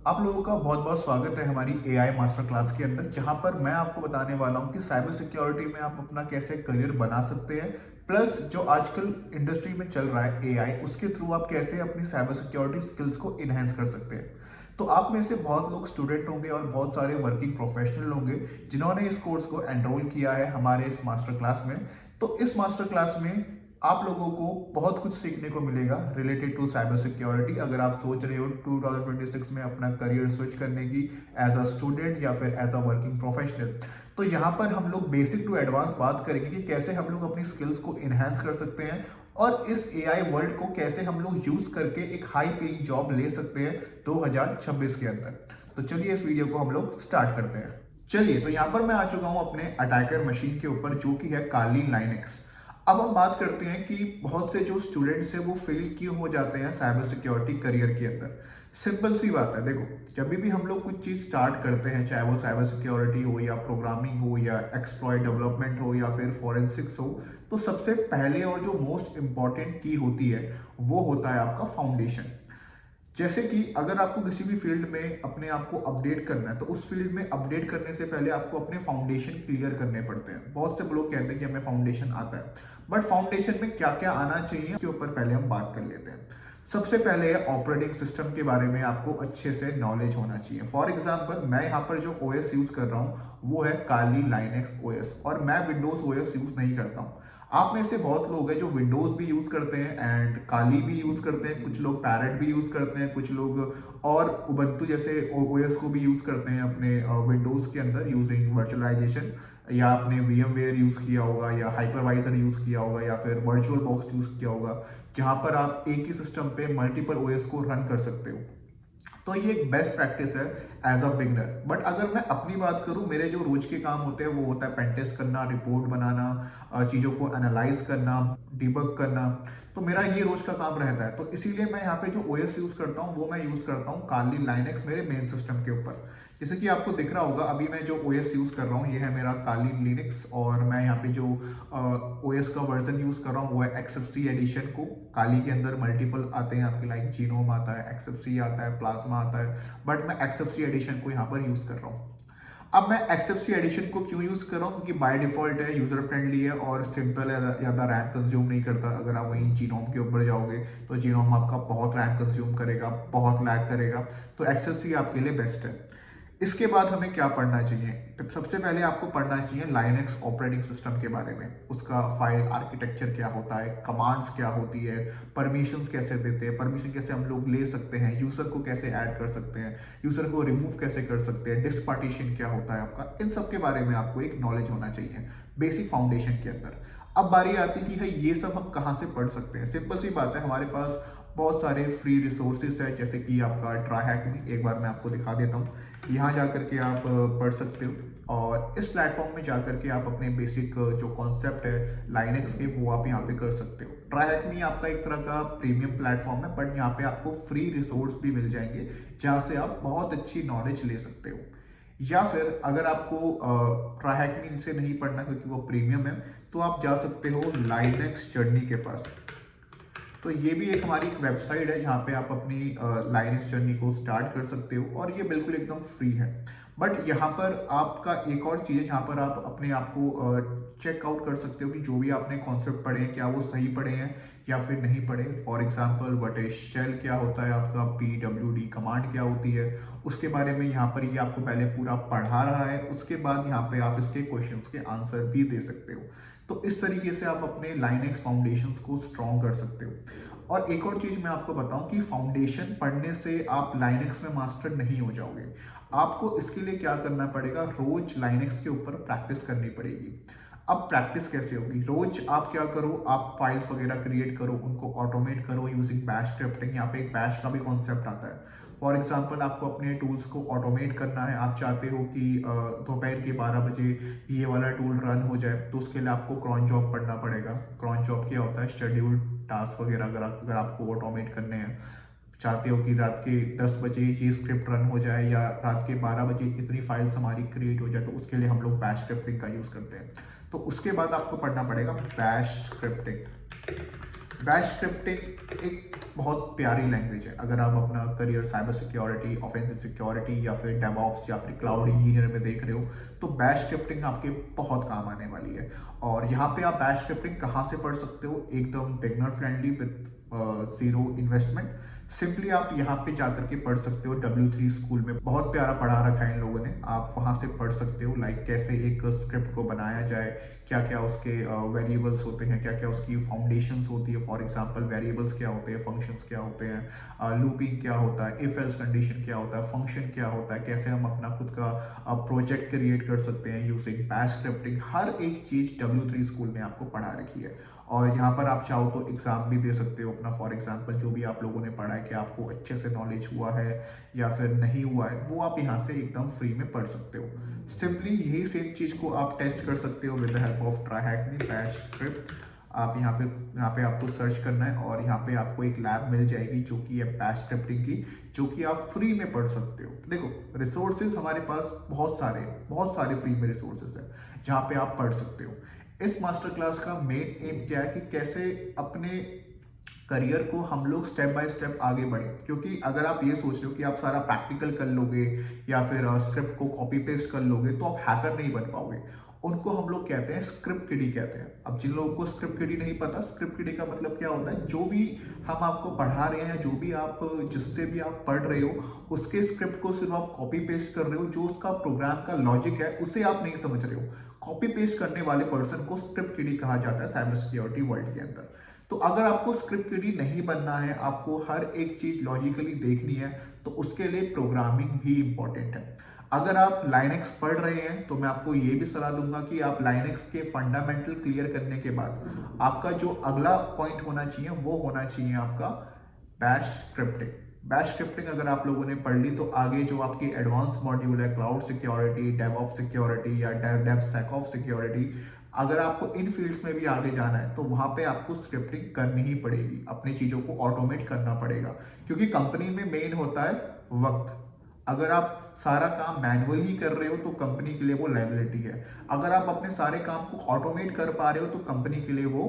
आप लोगों का बहुत बहुत स्वागत है हमारी एआई मास्टर क्लास के अंदर, जहां पर मैं आपको बताने वाला हूं कि साइबर सिक्योरिटी में आप अपना कैसे करियर बना सकते हैं। प्लस जो आजकल इंडस्ट्री में चल रहा है एआई, उसके थ्रू आप कैसे अपनी साइबर सिक्योरिटी स्किल्स को इनहेंस कर सकते हैं। तो आप में से बहुत लोग स्टूडेंट होंगे और बहुत सारे वर्किंग प्रोफेशनल होंगे जिन्होंने इस कोर्स को एनरोल किया है हमारे इस मास्टर क्लास में। तो इस मास्टर क्लास में आप लोगों को बहुत कुछ सीखने को मिलेगा रिलेटेड टू साइबर सिक्योरिटी। अगर आप सोच रहे हो 2026 में अपना करियर स्विच करने की एज अ स्टूडेंट या फिर एज अ वर्किंग प्रोफेशनल, तो यहाँ पर हम लोग बेसिक टू एडवांस बात करेंगे कि कैसे हम लोग अपनी स्किल्स को इन्हेंस कर सकते हैं और इस एआई वर्ल्ड को कैसे हम लोग यूज करके एक हाई पेइंग जॉब ले सकते हैं 2026 के अंदर। तो चलिए इस वीडियो को हम लोग स्टार्ट करते हैं। चलिए, तो यहाँ पर मैं आ चुका हूँ अपने अटैकर मशीन के ऊपर, जो कि है काली लाइनेक्स। अब हम बात करते हैं कि बहुत से जो स्टूडेंट्स हैं वो फेल क्यों हो जाते हैं साइबर सिक्योरिटी करियर के अंदर। सिंपल सी बात है, देखो, जब भी हम लोग कुछ चीज़ स्टार्ट करते हैं, चाहे वो साइबर सिक्योरिटी हो या प्रोग्रामिंग हो या एक्सप्लॉइट डेवलपमेंट हो या फिर फॉरेंसिक्स हो, तो सबसे पहले और जो मोस्ट इंपॉर्टेंट की होती है वो होता है आपका फाउंडेशन। जैसे कि अगर आपको किसी भी फील्ड में अपने आप को अपडेट करना है, तो उस फील्ड में अपडेट करने से पहले आपको अपने फाउंडेशन क्लियर करने पड़ते हैं। बहुत से लोग कहते हैं कि हमें फाउंडेशन आता है, बट फाउंडेशन में क्या क्या आना चाहिए इसके ऊपर पहले हम बात कर लेते हैं। सबसे पहले ऑपरेटिंग सिस्टम के बारे में आपको अच्छे से नॉलेज होना चाहिए। फॉर एग्जांपल, मैं यहाँ पर जो ओएस यूज कर रहा हूँ वो है काली लाइनेक्स ओएस, और मैं विंडोज ओएस यूज नहीं करता हूँ। आप में से बहुत लोग हैं जो विंडोज भी यूज करते हैं एंड काली भी यूज करते हैं, कुछ लोग पैरेट भी यूज करते हैं, कुछ लोग और उबंटू जैसे ओएस को भी यूज करते हैं अपने विंडोज के अंदर यूजिंग वर्चुअलाइजेशन। या आपने VMware यूज किया होगा या हाइपरवाइजर यूज किया होगा या फिर वर्चुअल बॉक्स यूज किया होगा, जहां पर आप एक ही सिस्टम पे मल्टीपल ओएस को रन कर सकते हो। तो ये एक बेस्ट प्रैक्टिस है एज अ बिगनर। बट अगर मैं अपनी बात करूं, मेरे जो रोज के काम होते हैं वो होता है पेन टेस्ट करना, रिपोर्ट बनाना, चीज़ों को एनालाइज करना, डिबग करना। तो मेरा ये रोज का काम रहता है। तो इसीलिए मैं यहाँ पे जो ओएस यूज करता हूँ वो मैं यूज करता हूँ काली लाइनेक्स मेरे मेन सिस्टम के ऊपर। जैसे कि आपको दिख रहा होगा, अभी मैं जो ओएस यूज कर रहा हूँ ये है मेरा काली लिनक्स, और मैं यहाँ पे जो ओएस का वर्जन यूज कर रहा हूँ वो है XFC एडिशन को। काली के अंदर मल्टीपल आते हैं आपके, लाइक जीनोम आता है, XFC आता है, प्लाज्मा आता है, बट मैं XFC एडिशन को यहाँ पर यूज कर रहा हूँ। अब मैं XFC एडिशन को क्यों यूज कर रहा हूँ? क्योंकि बाय डिफॉल्ट है, यूजर फ्रेंडली है और सिंपल है, ज़्यादा रैम कंज्यूम नहीं करता। अगर आप वहीं जीनोम के ऊपर जाओगे तो जीनोम आपका बहुत रैम कंज्यूम करेगा, बहुत लैग करेगा। तो XFC आपके लिए बेस्ट है। इसके बाद हमें क्या पढ़ना चाहिए? तो सबसे पहले आपको पढ़ना चाहिए लाइनेक्स ऑपरेटिंग सिस्टम के बारे में। उसका फाइल आर्किटेक्चर क्या होता है, कमांड्स क्या होती है, परमिशंस कैसे देते हैं, परमिशन कैसे हम लोग ले सकते हैं, यूजर को कैसे ऐड कर सकते हैं, यूजर को रिमूव कैसे कर सकते हैं, डिस्क पार्टीशन क्या होता है आपका, इन सब के बारे में आपको एक नॉलेज होना चाहिए बेसिक फाउंडेशन के अंदर। अब बारी आती है कि भाई ये सब हम कहाँ से पढ़ सकते हैं। सिंपल सी बात है, हमारे पास बहुत सारे फ्री रिसोर्सेज है, जैसे कि आपका ट्राहैक। एक बार मैं आपको दिखा देता हूँ, यहाँ जा करके आप पढ़ सकते हो, और इस प्लेटफॉर्म में जा करके आप अपने बेसिक जो कॉन्सेप्ट है लाइनेक्स के वो आप यहाँ पे कर सकते हो। ट्राहैक आपका एक तरह का प्रीमियम प्लेटफॉर्म है, बट यहाँ पे आपको फ्री रिसोर्स भी मिल जाएंगे जहाँ से आप बहुत अच्छी नॉलेज ले सकते हो। या फिर अगर आपको ट्राहैक से नहीं पढ़ना क्योंकि वो प्रीमियम है, तो आप जा सकते हो लाइनेक्स जर्नी के पास। तो ये भी एक हमारी एक वेबसाइट है जहाँ पे आप अपनी लाइनेक्स जर्नी को स्टार्ट कर सकते हो, और ये बिल्कुल एकदम फ्री है। बट यहाँ पर आपका एक और चीज़ है जहाँ पर आप अपने आप को चेकआउट कर सकते हो कि जो भी आपने कॉन्सेप्ट पढ़े हैं क्या वो सही पढ़े हैं या फिर नहीं पढ़े। For example, what is shell क्या होता है आपका, PWD कमांड क्या होती है, उसके बारे में यहाँ पर ये आपको पहले पूरा पढ़ा रहा है। उसके बाद यहाँ पे आप इसके क्वेश्चंस के आंसर भी दे सकते हो। तो इस तरीके से आप अपने लाइनेक्स फाउंडेशंस को स्ट्रॉन्ग कर सकते हो। और एक और चीज मैं आपको बताऊं कि फाउंडेशन पढ़ने से आप लाइनेक्स में मास्टर नहीं हो जाओगे। आपको इसके लिए क्या करना पड़ेगा, रोज लाइनेक्स के ऊपर प्रैक्टिस करनी पड़ेगी। अब प्रैक्टिस कैसे होगी? रोज आप क्या करो, आप फाइल्स वगैरह क्रिएट करो, उनको ऑटोमेट करो यूजिंग बैश स्क्रिप्टिंग। यहाँ पे एक बैश का भी कॉन्सेप्ट आता है। फॉर एग्जाम्पल, आपको अपने टूल्स को ऑटोमेट करना है। आप चाहते हो कि दोपहर के 12 बजे ये वाला टूल रन हो जाए, तो उसके लिए आपको क्रॉन जॉब पढ़ना पड़ेगा। क्रॉन जॉब क्या होता है? शेड्यूल्ड टास्क वगैरह अगर आपको ऑटोमेट करने हैं। चाहते हो कि रात के 10 बजे ये स्क्रिप्ट रन हो जाए या रात के 12 बजे इतनी फाइल्स हमारी क्रिएट हो जाए, तो उसके लिए हम लोग बैश स्क्रिप्टिंग का यूज़ करते हैं। तो उसके बाद आपको पढ़ना पड़ेगा बैश स्क्रिप्टिंग। बैश स्क्रिप्टिंग एक बहुत प्यारी लैंग्वेज है। अगर आप अपना career cyber security, offensive security या फिर डेवऑप्स या फिर क्लाउड इंजीनियर में देख रहे हो तो बैश स्क्रिप्टिंग आपके बहुत काम आने वाली है। और यहाँ पे आप बैश स्क्रिप्टिंग कहाँ से पढ़ सकते हो, एकदम beginner friendly with zero investment. Simply आप यहाँ पे जाकर के पढ़ सकते हो, W3 स्कूल में बहुत प्यारा पढ़ा रखा है इन लोगों ने, आप वहाँ से पढ़ सकते हो। लाइक कैसे एक स्क्रिप्ट को बनाया जाए, क्या क्या उसके वेरिएबल्स होते हैं, क्या क्या उसकी फाउंडेशंस होती है। फॉर एग्जांपल वेरिएबल्स क्या होते हैं, फंक्शंस क्या होते हैं, लूपिंग क्या होता है, इफ एल्स कंडीशन क्या होता है, फंक्शन क्या होता है, कैसे हम अपना खुद का प्रोजेक्ट क्रिएट कर सकते हैं यूजिंग बैश स्क्रिप्टिंग। हर एक चीज़ W3 स्कूल ने आपको पढ़ा रखी है। और यहाँ पर आप चाहो तो एग्ज़ाम भी दे सकते हो अपना। फॉर एग्जांपल जो भी आप लोगों ने पढ़ा है कि आपको अच्छे से नॉलेज हुआ है या फिर नहीं हुआ है, वो आप यहाँ से एकदम फ्री में पढ़ सकते हो। सिंपली यही सेम चीज़ को आप टेस्ट कर सकते हो with the help of TryHackMe bash script. आप यहाँ पे आपको सर्च करना है और यहाँ पे आपको एक लैब मिल जाएगी जो कि है बैश स्क्रिप्टिंग की, जो कि आप फ्री में पढ़ सकते हो। देखो रिसोर्सेज हमारे पास बहुत सारे फ्री में रिसोर्सेज है जहाँ पे आप पढ़ सकते हो। इस मास्टर क्लास का मेन एम क्या है कि कैसे अपने करियर को हम लोग स्टेप बाय स्टेप आगे बढ़े। क्योंकि अगर आप ये सोच रहे हो कि आप सारा प्रैक्टिकल कर लोगे या फिर स्क्रिप्ट को कॉपी पेस्ट कर लोगे तो आप हैकर नहीं बन पाओगे। उनको हम लोग कहते हैं स्क्रिप्ट किडी कहते हैं। अब जिन लोगों को स्क्रिप्ट किडी नहीं पता, स्क्रिप्ट किडी का मतलब क्या होता है, जो भी हम आपको पढ़ा रहे हैं, जो भी आप जिससे भी आप पढ़ रहे हो उसके स्क्रिप्ट को सिर्फ आप कॉपी पेस्ट कर रहे हो, जो उसका प्रोग्राम का लॉजिक है उसे आप नहीं समझ रहे हो। कॉपी पेस्ट करने वाले पर्सन को स्क्रिप्ट किडी कहा जाता है साइबर सिक्योरिटी वर्ल्ड के अंदर। तो अगर आपको स्क्रिप्ट किडी नहीं बनना है, आपको हर एक चीज लॉजिकली देखनी है, तो उसके लिए प्रोग्रामिंग भी इंपॉर्टेंट है। अगर आप लाइनेक्स पढ़ रहे हैं तो मैं आपको ये भी सलाह दूंगा कि आप लाइनेक्स के फंडामेंटल क्लियर करने के बाद आपका जो अगला पॉइंट होना चाहिए वो होना चाहिए आपका बैश स्क्रिप्टिंग। बैश स्क्रिप्टिंग अगर आप लोगों ने पढ़ ली तो आगे जो आपकी एडवांस मॉड्यूल है, क्लाउड सिक्योरिटी, डेवऑप्स सिक्योरिटी या डेवसेकऑप्स सिक्योरिटी, अगर आपको इन फील्ड्स में भी आगे जाना है तो वहां पे आपको स्क्रिप्टिंग करनी ही पड़ेगी, अपनी चीजों को ऑटोमेट करना पड़ेगा। क्योंकि कंपनी में मेन होता है वक्त। अगर आप सारा काम मैनुअली कर रहे हो तो कंपनी के लिए वो लायबिलिटी है। अगर आप अपने सारे काम को ऑटोमेट कर पा रहे हो तो कंपनी के लिए वो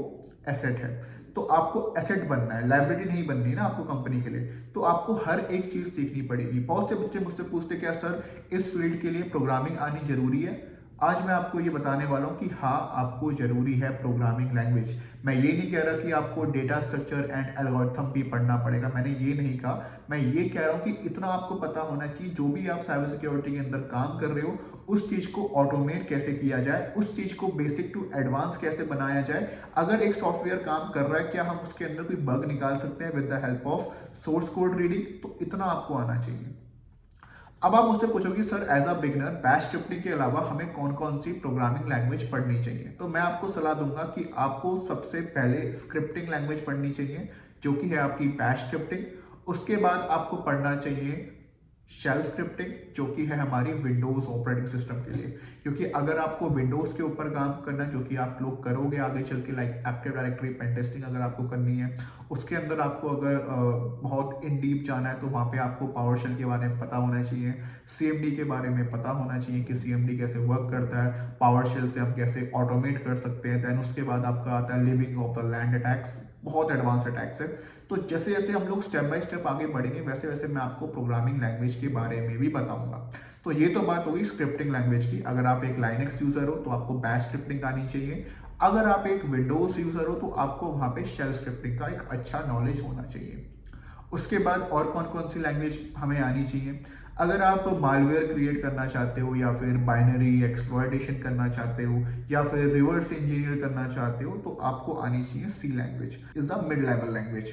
एसेट है। तो आपको एसेट बनना है, लायबिलिटी नहीं बननी ना आपको कंपनी के लिए। तो आपको हर एक चीज सीखनी पड़ेगी। बहुत से बच्चे मुझसे पूछते क्या सर इस फील्ड के लिए प्रोग्रामिंग आनी जरूरी है। आज मैं आपको ये बताने वाला हूँ कि हाँ आपको जरूरी है प्रोग्रामिंग लैंग्वेज। मैं ये नहीं कह रहा कि आपको डेटा स्ट्रक्चर एंड एल्गोरिथम भी पढ़ना पड़ेगा, मैंने ये नहीं कहा। मैं ये कह रहा हूँ कि इतना आपको पता होना चाहिए जो भी आप साइबर सिक्योरिटी के अंदर काम कर रहे हो उस चीज को ऑटोमेट कैसे किया जाए, उस चीज को बेसिक टू एडवांस कैसे बनाया जाए। अगर एक सॉफ्टवेयर काम कर रहा है क्या हम उसके अंदर कोई बग निकाल सकते हैं with the help of source code reading, तो इतना आपको आना चाहिए। अब आप मुझसे पूछोगे sir as a beginner bash scripting के अलावा हमें कौन कौन सी प्रोग्रामिंग लैंग्वेज पढ़नी चाहिए। तो मैं आपको सलाह दूंगा कि आपको सबसे पहले स्क्रिप्टिंग लैंग्वेज पढ़नी चाहिए जो कि है आपकी बैश स्क्रिप्टिंग। उसके बाद आपको पढ़ना चाहिए शेल स्क्रिप्टिंग जो कि है हमारी विंडोज ऑपरेटिंग सिस्टम के लिए। क्योंकि अगर आपको विंडोज के ऊपर काम करना है जो कि आप लोग करोगे आगे चल के, like active directory pen testing अगर आपको करनी है, उसके अंदर आपको अगर बहुत इन डीप जाना है तो वहाँ पे आपको पावर शेल के बारे में पता होना चाहिए, CMD के बारे में पता होना चाहिए कि CMD कैसे वर्क करता है, पावर शेल से हम कैसे ऑटोमेट कर सकते हैं। देन उसके बाद आपका आता है living of the land attacks, बहुत एडवांस अटैक्स है। तो जैसे जैसे हम लोग स्टेप बाय स्टेप आगे बढ़ेंगे वैसे वैसे मैं आपको प्रोग्रामिंग लैंग्वेज के बारे में भी बताऊंगा। तो ये तो बात होगी स्क्रिप्टिंग लैंग्वेज की। अगर आप एक लाइनेक्स यूजर हो तो आपको बैश स्क्रिप्टिंग आनी चाहिए। अगर आप एक विंडोज यूजर हो तो आपको वहां पे शेल स्क्रिप्टिंग का एक अच्छा नॉलेज होना चाहिए। उसके बाद और कौन कौन सी लैंग्वेज हमें आनी चाहिए, अगर आप मालवेयर क्रिएट करना चाहते हो या फिर बाइनरी एक्सप्लॉयटेशन करना चाहते हो या फिर रिवर्स इंजीनियर करना चाहते हो तो आपको आनी चाहिए C language, is a mid level language.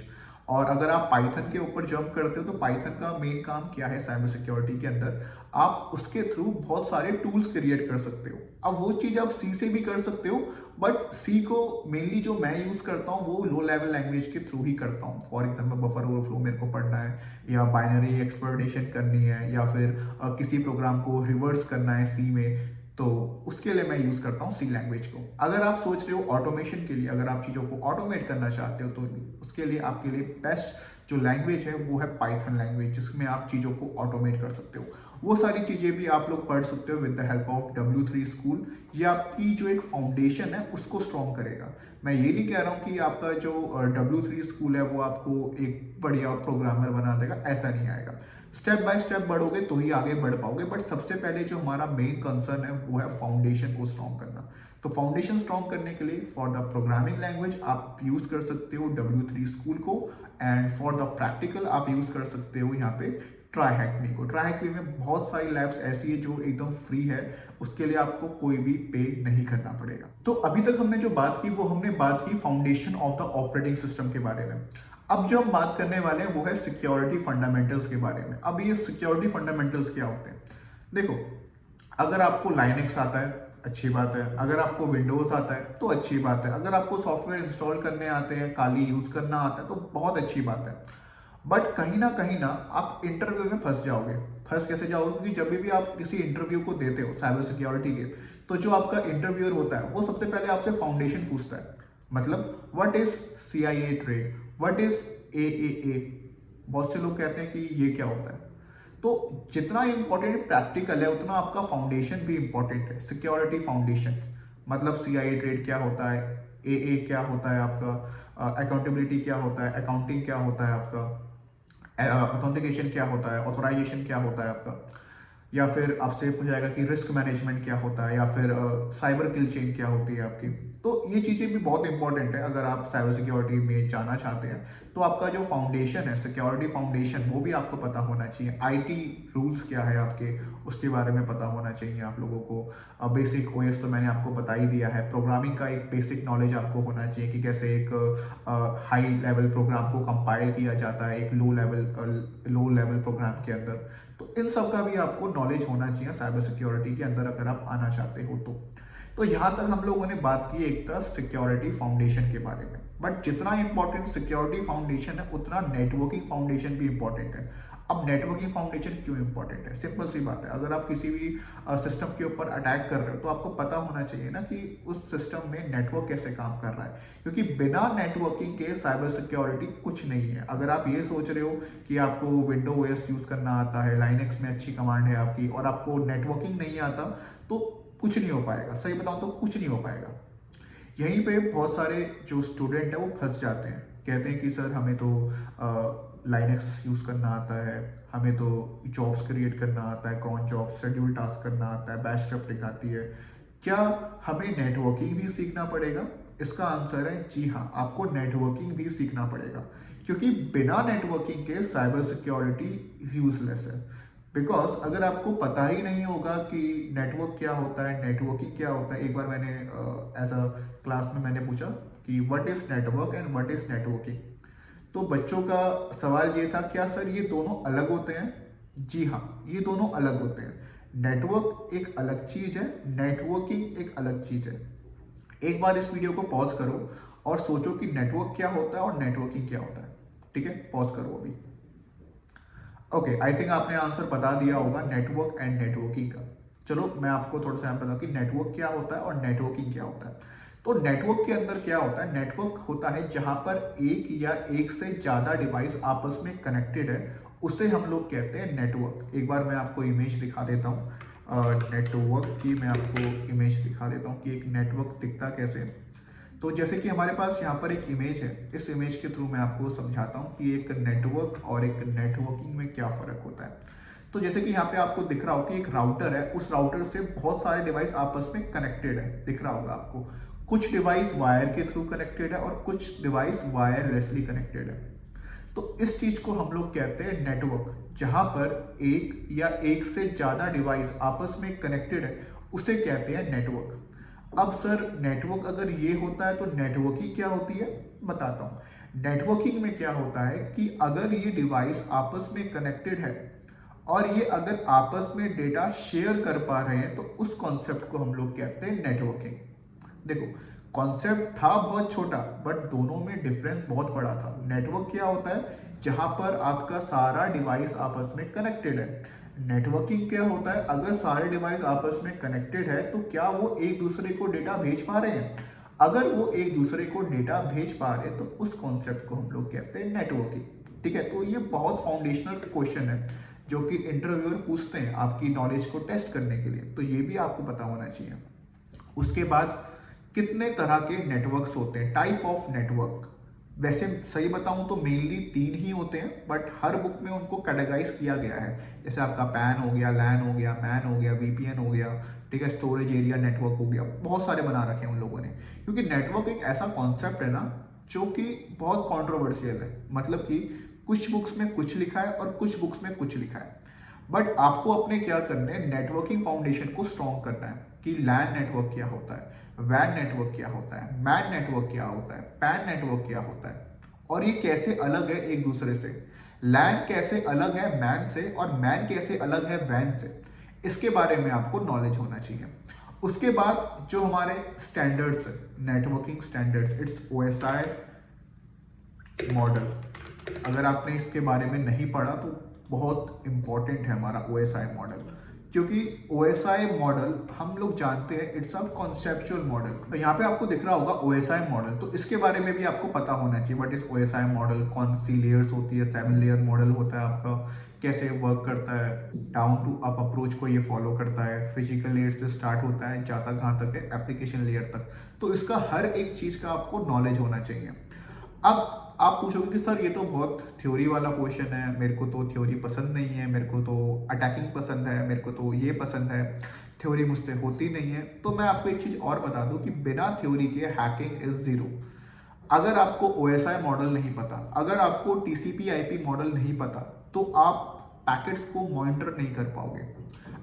और अगर आप पाइथन के ऊपर जंप करते हो तो पाइथन का मेन काम क्या है साइबर सिक्योरिटी के अंदर, आप उसके थ्रू बहुत सारे टूल्स क्रिएट कर सकते हो। अब वो चीज आप सी से भी कर सकते हो, बट सी को मेनली जो मैं यूज करता हूँ वो लो लेवल लैंग्वेज के थ्रू ही करता हूँ। फॉर एग्जाम्पल बफर ओवरफ्लो मेरे को पढ़ना है या बाइनरी एक्सप्लॉयटेशन करनी है या फिर किसी प्रोग्राम को रिवर्स करना है सी में, तो उसके लिए मैं यूज करता हूँ सी लैंग्वेज को। अगर आप सोच रहे हो ऑटोमेशन के लिए, अगर आप चीजों को ऑटोमेट करना चाहते हो तो उसके लिए आपके लिए बेस्ट जो लैंग्वेज है वो है पाइथन लैंग्वेज, जिसमें आप चीज़ों को ऑटोमेट कर सकते हो। वो सारी चीज़ें भी आप लोग पढ़ सकते हो with the help of W3 school. ये आपकी जो एक फाउंडेशन है उसको स्ट्रॉन्ग करेगा। मैं ये नहीं कह रहा हूँ कि आपका जो W3 स्कूल है वो आपको एक बढ़िया प्रोग्रामर बना देगा, ऐसा नहीं आएगा। स्टेप बाय स्टेप बढ़ोगे तो ही आगे बढ़ पाओगे, बट सबसे पहले जो हमारा मेन कंसर्न है वो है फाउंडेशन को स्ट्रॉन्ग करना। तो फाउंडेशन स्ट्रॉन्ग करने के लिए फॉर द प्रोग्रामिंग लैंग्वेज आप यूज कर सकते हो W3 स्कूल को, एंड फॉर द प्रैक्टिकल आप यूज कर सकते हो यहाँ पे ट्राईहैकमी को। ट्राईहैकमी में बहुत सारी लैब्स ऐसी है जो एकदम फ्री है, उसके लिए आपको कोई भी पे नहीं करना पड़ेगा। तो अभी तक हमने जो बात की वो हमने बात की foundation of the operating system के बारे में। अब जो हम बात करने वाले हैं वो है सिक्योरिटी फंडामेंटल्स के बारे में। अब ये सिक्योरिटी फंडामेंटल्स क्या होते हैं? देखो, अगर आपको लाइनक्स आता है अच्छी बात है, अगर आपको विंडोज आता है तो अच्छी बात है, अगर आपको सॉफ्टवेयर इंस्टॉल करने आते हैं, काली यूज करना आता है तो बहुत अच्छी बात है। बट कहीं ना आप इंटरव्यू में फंस जाओगे। फंस कैसे जाओगे? क्योंकि जब भी आप किसी इंटरव्यू को देते हो साइबर सिक्योरिटी के, तो जो आपका इंटरव्यूअर होता है वो सबसे पहले आपसे फाउंडेशन पूछता है। मतलब what is CIA trade, what is AAA। बहुत से लोग कहते हैं कि ये क्या होता है। तो जितना इंपॉर्टेंट प्रैक्टिकल है उतना आपका फाउंडेशन भी इंपॉर्टेंट है। सिक्योरिटी फाउंडेशन मतलब CIA ट्रेड क्या होता है, AA क्या होता है आपका, अकाउंटेबिलिटी क्या होता है, अकाउंटिंग क्या होता है आपका, ऑथेंटिकेशन क्या होता है, ऑथोराइजेशन क्या होता है आपका, या फिर आपसे पूछा जाएगा कि रिस्क मैनेजमेंट क्या होता है, या फिर साइबर किल चेन क्या होती है आपकी। तो ये चीज़ें भी बहुत इंपॉर्टेंट है। अगर आप साइबर सिक्योरिटी में जाना चाहते हैं तो आपका जो फाउंडेशन है, सिक्योरिटी फाउंडेशन, वो भी आपको पता होना चाहिए। IT रूल्स क्या है आपके, उसके बारे में पता होना चाहिए आप लोगों को। बेसिक OS तो मैंने आपको बता ही दिया है। प्रोग्रामिंग का एक बेसिक नॉलेज आपको होना चाहिए कि कैसे एक हाई लेवल प्रोग्राम को कंपाइल किया जाता है एक लो लेवल प्रोग्राम के अंदर। तो इन सब का भी आपको नॉलेज होना चाहिए साइबर सिक्योरिटी के अंदर अगर आप आना चाहते हो तो यहाँ तक हम लोगों ने बात की एक तरह सिक्योरिटी फाउंडेशन के बारे में। बट जितना इंपॉर्टेंट सिक्योरिटी फाउंडेशन है उतना नेटवर्किंग फाउंडेशन भी इंपॉर्टेंट है। अब नेटवर्किंग फाउंडेशन क्यों इंपॉर्टेंट है? सिंपल सी बात है, अगर आप किसी भी सिस्टम के ऊपर अटैक कर रहे हो तो आपको पता होना चाहिए ना कि उस सिस्टम में नेटवर्क कैसे काम कर रहा है, क्योंकि बिना नेटवर्किंग के साइबर सिक्योरिटी कुछ नहीं है। अगर आप ये सोच रहे हो कि आपको विंडो OS यूज करना आता है, लाइनक्स में अच्छी कमांड है आपकी, और आपको नेटवर्किंग नहीं आता, तो कुछ नहीं हो पाएगा। सही बताऊं तो कुछ नहीं हो पाएगा। यहीं पे बहुत सारे जो स्टूडेंट है वो फंस जाते हैं। कहते हैं कि सर हमें तो लाइनक्स यूज़ करना आता है, हमें तो जॉब्स क्रिएट करना आता है, कौन जॉब शेड्यूल टास्क करना आता है, बैश स्क्रिप्टिंग आती है, क्या हमें नेटवर्किंग भी सीखना पड़ेगा? इसका आंसर है जी हाँ, आपको नेटवर्किंग भी सीखना पड़ेगा, क्योंकि बिना नेटवर्किंग के साइबर सिक्योरिटी यूजलेस है। बिकॉज अगर आपको पता ही नहीं होगा कि नेटवर्क क्या होता है, नेटवर्किंग क्या होता है। एक बार मैंने एज अ क्लास में मैंने पूछा कि what is network and what is networking. तो बच्चों का सवाल ये था, क्या सर ये दोनों अलग होते हैं? जी हाँ, ये दोनों अलग होते हैं। नेटवर्क एक अलग चीज है, नेटवर्किंग एक अलग चीज है। एक बार इस वीडियो को पॉज करो और सोचो कि नेटवर्क क्या होता है और नेटवर्किंग क्या होता है। ठीक है, पॉज करो अभी। ओके, आई थिंक आपने आंसर बता दिया होगा नेटवर्क एंड नेटवर्किंग का। चलो मैं आपको थोड़ा सा बताऊं कि नेटवर्क क्या होता है और नेटवर्किंग क्या होता है। तो नेटवर्क के अंदर क्या होता है? नेटवर्क होता है जहां पर एक या एक से ज्यादा डिवाइस आपस में कनेक्टेड है, उसे हम लोग कहते हैं नेटवर्क। एक बार मैं आपको इमेज दिखा देता हूँ नेटवर्क की। मैं आपको इमेज दिखा देता हूँ कि एक नेटवर्क दिखता कैसे। तो जैसे कि हमारे पास यहाँ पर एक इमेज है, इस इमेज के थ्रू मैं आपको समझाता हूँ कि एक नेटवर्क और एक नेटवर्किंग में क्या फर्क होता है। तो जैसे कि यहाँ पे आपको दिख रहा हो कि एक राउटर है, उस राउटर से बहुत सारे डिवाइस आपस में कनेक्टेड है, दिख रहा होगा आपको। कुछ डिवाइस वायर के थ्रू कनेक्टेड है और कुछ डिवाइस वायरलेसली कनेक्टेड है। तो इस चीज को हम लोग कहते हैं नेटवर्क। जहां पर एक या एक से ज्यादा डिवाइस आपस में कनेक्टेड है, उसे कहते हैं नेटवर्क। अब सर नेटवर्क अगर ये होता है तो नेटवर्किंग क्या होती है, बताता हूं। नेटवर्किंग में क्या होता है कि अगर ये डिवाइस आपस में कनेक्टेड है और ये अगर आपस में डेटा शेयर कर पा रहे हैं, तो उस कॉन्सेप्ट को हम लोग कहते हैं नेटवर्किंग। देखो, कॉन्सेप्ट था बहुत छोटा, बट दोनों में डिफरेंस बहुत बड़ा था। नेटवर्क क्या होता है? जहां पर आपका सारा डिवाइस आपस में कनेक्टेड है। नेटवर्किंग क्या होता है? अगर सारे डिवाइस आपस में कनेक्टेड है तो क्या वो एक दूसरे को डेटा भेज पा रहे हैं? अगर वो एक दूसरे को डेटा भेज पा रहे हैं तो उस कॉन्सेप्ट को हम लोग कहते हैं नेटवर्किंग। ठीक है, तो ये बहुत फाउंडेशनल क्वेश्चन है जो कि इंटरव्यूअर पूछते हैं आपकी नॉलेज को टेस्ट करने के लिए, तो ये भी आपको पता होना चाहिए। उसके बाद कितने तरह के नेटवर्क्स होते हैं, टाइप ऑफ नेटवर्क। वैसे सही बताऊं तो मेनली 3 ही होते हैं, बट हर बुक में उनको कैटेगराइज किया गया है। जैसे आपका पैन हो गया, लैन हो गया, मैन हो गया, वीपीएन हो गया, ठीक है, स्टोरेज एरिया नेटवर्क हो गया, बहुत सारे बना रखे हैं उन लोगों ने। क्योंकि नेटवर्क एक ऐसा कॉन्सेप्ट है ना जो कि बहुत कॉन्ट्रोवर्शियल है। मतलब कि कुछ बुक्स में कुछ लिखा है और कुछ बुक्स में कुछ लिखा है, बट आपको अपने क्या करना है, नेटवर्किंग फाउंडेशन को स्ट्रॉन्ग करना है कि लैन नेटवर्क क्या होता है, वैन नेटवर्क क्या होता है, मैन नेटवर्क क्या होता है, पैन नेटवर्क क्या होता है, और ये कैसे अलग है एक दूसरे से। लैन कैसे अलग है मैन से, और मैन कैसे अलग है वैन से, इसके बारे में आपको नॉलेज होना चाहिए। उसके बाद जो हमारे स्टैंडर्ड्स है, networking standards, it's OSI model. अगर आपने इसके बारे में नहीं पढ़ा तो बहुत इंपॉर्टेंट है हमारा OSI मॉडल, क्योंकि OSI मॉडल हम लोग जानते हैं इट्स अ कॉन्सेप्चुअल मॉडल। तो यहाँ पे आपको दिख रहा होगा OSI मॉडल, तो इसके बारे में भी आपको पता होना चाहिए व्हाट इज OSI मॉडल, कौन सी लेयर्स होती है, 7 लेयर मॉडल होता है आपका, कैसे वर्क करता है, डाउन टू अप अप्रोच को ये फॉलो करता है, फिजिकल लेयर से स्टार्ट होता है, जाता कहाँ तक है, एप्लीकेशन लेयर तक। तो इसका हर एक चीज़ का आपको नॉलेज होना चाहिए। अब आप पूछोगे कि सर ये तो बहुत थ्योरी वाला क्वेश्चन है, मेरे को तो थ्योरी पसंद नहीं है, मेरे को तो अटैकिंग पसंद है, मेरे को तो ये पसंद है, थ्योरी मुझसे होती नहीं है। तो मैं आपको एक चीज़ और बता दूं कि बिना थ्योरी के हैकिंग इज जीरो। अगर आपको OSI मॉडल नहीं पता, अगर आपको TCP/IP मॉडल नहीं पता, तो आप पैकेट्स को मॉनिटर नहीं कर पाओगे।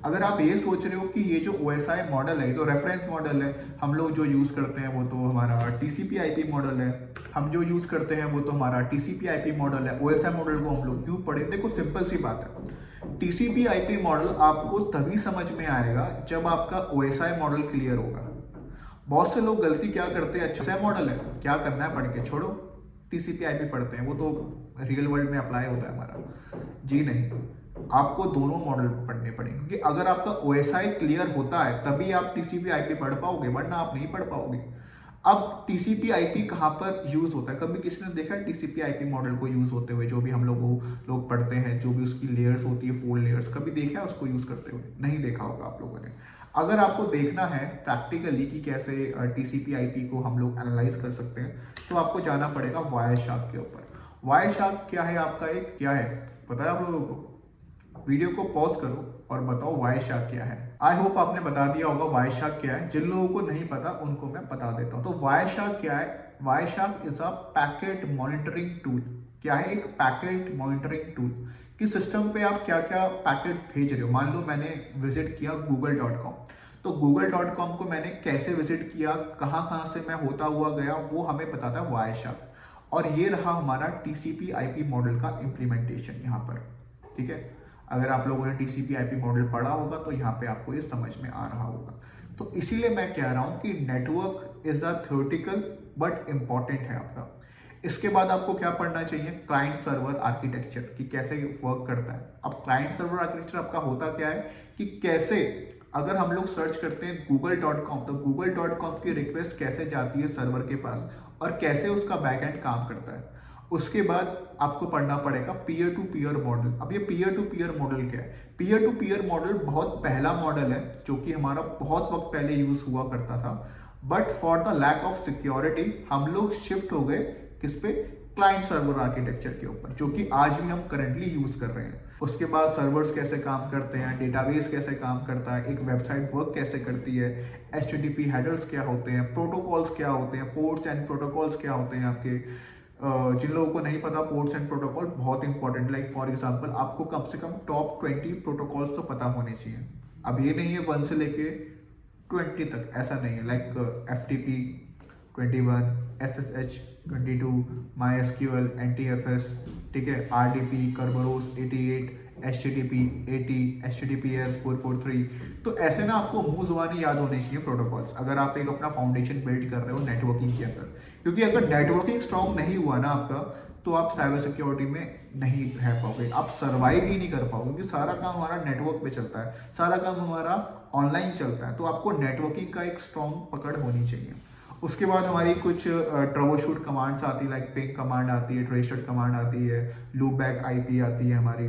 अगर आप ये सोच रहे हो कि ये जो OSI मॉडल है, ये तो रेफरेंस मॉडल है, हम लोग जो यूज़ करते हैं वो तो हमारा TCP/IP मॉडल है, हम जो यूज़ करते हैं वो तो हमारा TCP/IP मॉडल है, OSI मॉडल को हम लोग क्यों पढ़े? देखो सिंपल सी बात है, TCP/IP मॉडल आपको तभी समझ में आएगा जब आपका OSI मॉडल क्लियर होगा। बहुत से लोग गलती क्या करते हैं, अच्छा मॉडल है क्या करना है पढ़ के, छोड़ो TCP/IP पढ़ते हैं, वो तो रियल वर्ल्ड में अप्लाई होता है हमारा। जी नहीं, आपको दोनों मॉडल पढ़ने पड़ेंगे, क्योंकि अगर आपका OSI क्लियर होता है तभी आप TCP/IP पढ़ पाओगे, वरना आप नहीं पढ़ पाओगे। अब TCP/IP कहाँ पर यूज होता है? कभी किसी ने देखा है TCP/IP मॉडल को यूज होते हुए? जो भी हम लोग पढ़ते हैं, जो भी उसकी लेयर्स होती है, 4 लेयर्स, कभी देखा है उसको यूज करते हुए? नहीं देखा होगा आप लोगों ने। अगर आपको देखना है प्रैक्टिकली कि कैसे TCP/IP को हम लोग एनालाइज कर सकते हैं, तो आपको जाना पड़ेगा वायरशार्क के ऊपर। वायरशार्क क्या है आपका, एक क्या है पता है आप लोगों को? वीडियो को पॉज करो और बताओ वायरशार्क क्या है। आई होप आपने बता दिया होगा वायरशार्क क्या है। जिन लोगों को नहीं पता उनको मैं बता देता हूँ। तो वायरशार्क क्या है? Wireshark is a packet monitoring tool. क्या है? एक पैकेट मॉनिटरिंग टूल कि सिस्टम पे आप क्या क्या पैकेट्स भेज रहे हो। मान लो मैंने विजिट किया google.com, तो google.com को मैंने कैसे विजिट किया, कहाँ कहाँ से मैं होता हुआ गया, वो हमें बताता है वायरशार्क। और ये रहा हमारा TCP/IP मॉडल का इम्प्लीमेंटेशन यहाँ पर, ठीक है। अगर आप लोगों ने TCP/IP मॉडल पढ़ा होगा तो यहाँ पे आपको ये समझ में आ रहा होगा। तो इसीलिए मैं कह रहा हूँ कि network is a theoretical but important है आपका। इसके बाद आपको क्या पढ़ना चाहिए? क्लाइंट सर्वर आर्किटेक्चर, कि कैसे वर्क करता है। अब क्लाइंट सर्वर आर्किटेक्चर आपका होता क्या है कि कैसे, अगर हम लोग सर्च करते हैं google.com, तो google.com की रिक्वेस्ट कैसे जाती है सर्वर के पास और कैसे उसका बैकएंड काम करता है। उसके बाद आपको पढ़ना पड़ेगा पीयर टू पीयर मॉडल। अब ये पीयर टू पीयर मॉडल क्या है? पीयर टू पीयर मॉडल बहुत पहला मॉडल है जो कि हमारा बहुत वक्त पहले यूज हुआ करता था, but for the lack of security हम लोग शिफ्ट हो गए किस पे? क्लाइंट सर्वर आर्किटेक्चर के ऊपर, जो कि आज भी हम करंटली यूज कर रहे हैं। उसके बाद सर्वर्स कैसे काम करते हैं, डेटाबेस कैसे काम करता है, एक वेबसाइट वर्क कैसे करती है, HTTP हेडर्स क्या होते हैं, प्रोटोकॉल्स क्या होते हैं, पोर्ट्स एंड प्रोटोकॉल्स क्या होते हैं आपके। जिन लोगों को नहीं पता, पोर्ट्स एंड प्रोटोकॉल बहुत इंपॉर्टेंट, लाइक फॉर एग्जांपल आपको कम से कम टॉप 20 प्रोटोकॉल्स तो पता होने चाहिए। अब ये नहीं है 1 से लेके 20 तक, ऐसा नहीं है। Like FTP 21, SSH 22, MySQL, NTFS, ठीक है, RDP, Kerberos 88, HTTP 80, HTTPS 443। तो ऐसे ना आपको मुंह जुबानी याद होने चाहिए प्रोटोकॉल्स, अगर आप एक अपना फाउंडेशन बिल्ड कर रहे हो नेटवर्किंग के अंदर। क्योंकि अगर नेटवर्किंग स्ट्रांग नहीं हुआ ना आपका, तो आप साइबर सिक्योरिटी में नहीं रह पाओगे, आप सर्वाइव ही नहीं कर पाओगे, क्योंकि सारा काम हमारा नेटवर्क पे चलता है, सारा काम हमारा ऑनलाइन चलता है। तो आपको नेटवर्किंग का एक स्ट्रांग पकड़ होनी चाहिए। उसके बाद हमारी कुछ ट्रबल शूट कमांड्स आती है, लाइक पिंग कमांड आती है, ट्रेशर कमांड आती है, लूप बैक आईपी आती है हमारी।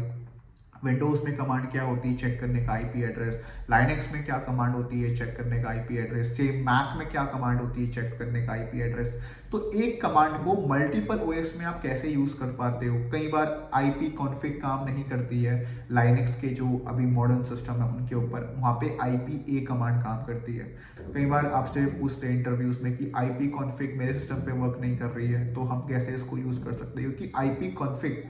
विंडोज़ में कमांड क्या होती है, चेक करने का आईपी एड्रेस। लाइनक्स में क्या कमांड होती है, चेक करने का आईपी एड्रेस। सेम मैक में क्या कमांड होती है, चेक करने का आईपी एड्रेस। तो एक कमांड को मल्टीपल ओएस में आप कैसे यूज़ कर पाते हो। कई बार आईपी कॉन्फ़िग काम नहीं करती है लाइनक्स के जो अभी मॉडर्न सिस्टम है उनके ऊपर, वहाँ पे आईपी ए कमांड काम करती है। कई बार आपसे पूछते हैं इंटरव्यूज़ में कि आईपी कॉन्फ़िग मेरे सिस्टम पे वर्क नहीं कर रही है, तो हम कैसे इसको यूज़ कर सकते हैं, क्योंकि आईपी कॉन्फ़िग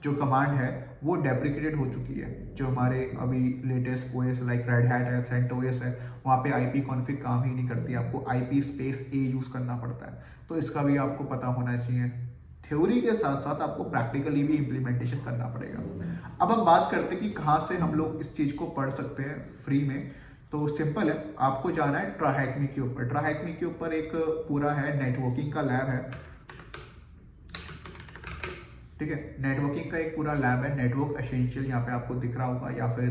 जो कमांड है वो डेप्रिकेटेड हो चुकी है। जो हमारे अभी latest OS like red hat है, सेंटोस है, वहाँ पे आईपी कॉन्फ़िग काम ही नहीं करती, आपको आईपी स्पेस ए यूज़ करना पड़ता है। तो इसका भी आपको पता होना चाहिए। थ्योरी के साथ साथ आपको प्रैक्टिकली भी इम्प्लीमेंटेशन करना पड़ेगा। अब हम बात करते हैं कि कहाँ से हम लोग इस चीज़ को पढ़ सकते हैं फ्री में। तो सिंपल है, आपको जाना है ट्राहैकमी के ऊपर। ट्राहैकमी के ऊपर एक पूरा है नेटवर्किंग का लैब है, ठीक है। नेटवर्किंग का एक पूरा लैब है, नेटवर्क एसेंशियल यहाँ पे आपको दिख रहा होगा, या फिर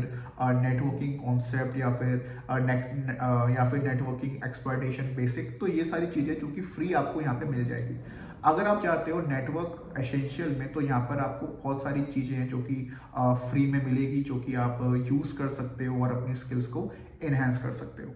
नेटवर्किंग कॉन्सेप्ट, या फिर नेटवर्किंग एक्सप्लॉयटेशन बेसिक। तो ये सारी चीज़ें जो कि फ्री आपको यहाँ पे मिल जाएगी। अगर आप चाहते हो नेटवर्क एसेंशियल में, तो यहाँ पर आपको बहुत सारी चीज़ें हैं जो कि फ्री में मिलेगी, जो कि आप यूज़ कर सकते हो और अपनी स्किल्स को इन्हेंस कर सकते हो।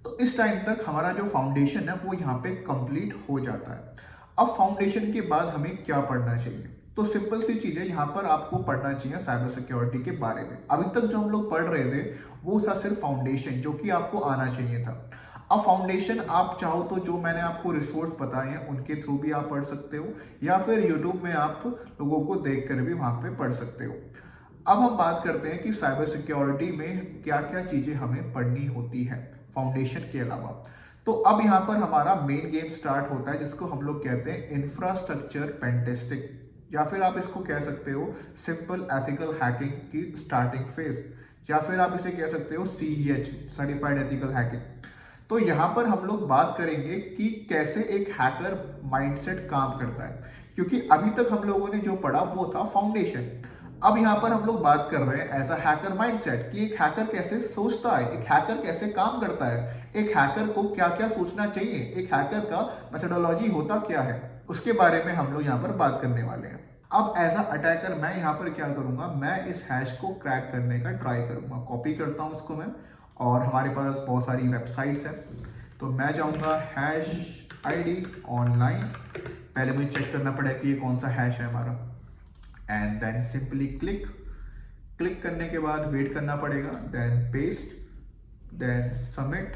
तो इस टाइम तक हमारा जो फाउंडेशन है वो यहाँ पे कंप्लीट हो जाता है। अब फाउंडेशन के बाद हमें क्या पढ़ना चाहिए, तो सिंपल सी चीज़ है, यहाँ पर आपको पढ़ना चाहिए साइबर सिक्योरिटी के बारे में। अभी तक जो हम लोग पढ़ रहे थे वो था सिर्फ फाउंडेशन, जो कि आपको आना चाहिए था। अब फाउंडेशन आप चाहो तो जो मैंने आपको रिसोर्स बताए हैं उनके थ्रू भी आप पढ़ सकते हो, या फिर यूट्यूब में आप लोगों को देख कर भी वहाँ पे पढ़ सकते हो। अब हम बात करते हैं कि साइबर सिक्योरिटी में क्या क्या चीज़ें हमें पढ़नी होती है फाउंडेशन के अलावा। तो अब यहाँ पर हमारा मेन गेम स्टार्ट होता है, जिसको हम लोग कहते हैं इंफ्रास्ट्रक्चर पेन टेस्टिंग, या फिर आप इसको कह सकते हो सिंपल एथिकल हैकिंग की स्टार्टिंग फेज, या फिर आप इसे कह सकते हो CEH, सर्टिफाइड एथिकल हैकिंग। तो यहाँ पर हम लोग बात करेंगे कि कैसे एक हैकर माइंडसेट काम करता है, क्योंकि अभी तक हम लोगों ने जो पढ़ा वो था फाउंडेशन। अब यहाँ पर हम लोग बात कर रहे हैं ऐसा हैकर माइंडसेट कि एक हैकर कैसे सोचता है, एक हैकर कैसे काम करता है, एक हैकर को क्या क्या सोचना चाहिए, एक हैकर का मेथोडोलॉजी होता क्या है, उसके बारे में हम लोग यहाँ पर बात करने वाले हैं। अब एज अ अटैकर मैं यहाँ पर क्या करूँगा, मैं इस हैश को क्रैक करने का ट्राई करूँगा। कॉपी करता हूँ इसको मैं, और हमारे पास बहुत सारी वेबसाइट्स हैं। तो मैं जाऊँगा हैश ID ऑनलाइन, पहले मुझे चेक करना पड़ेगा कि ये कौन सा हैश है हमारा, एंड देन सिंपली क्लिक करने के बाद वेट करना पड़ेगा, देन पेस्ट, देन सबमिट।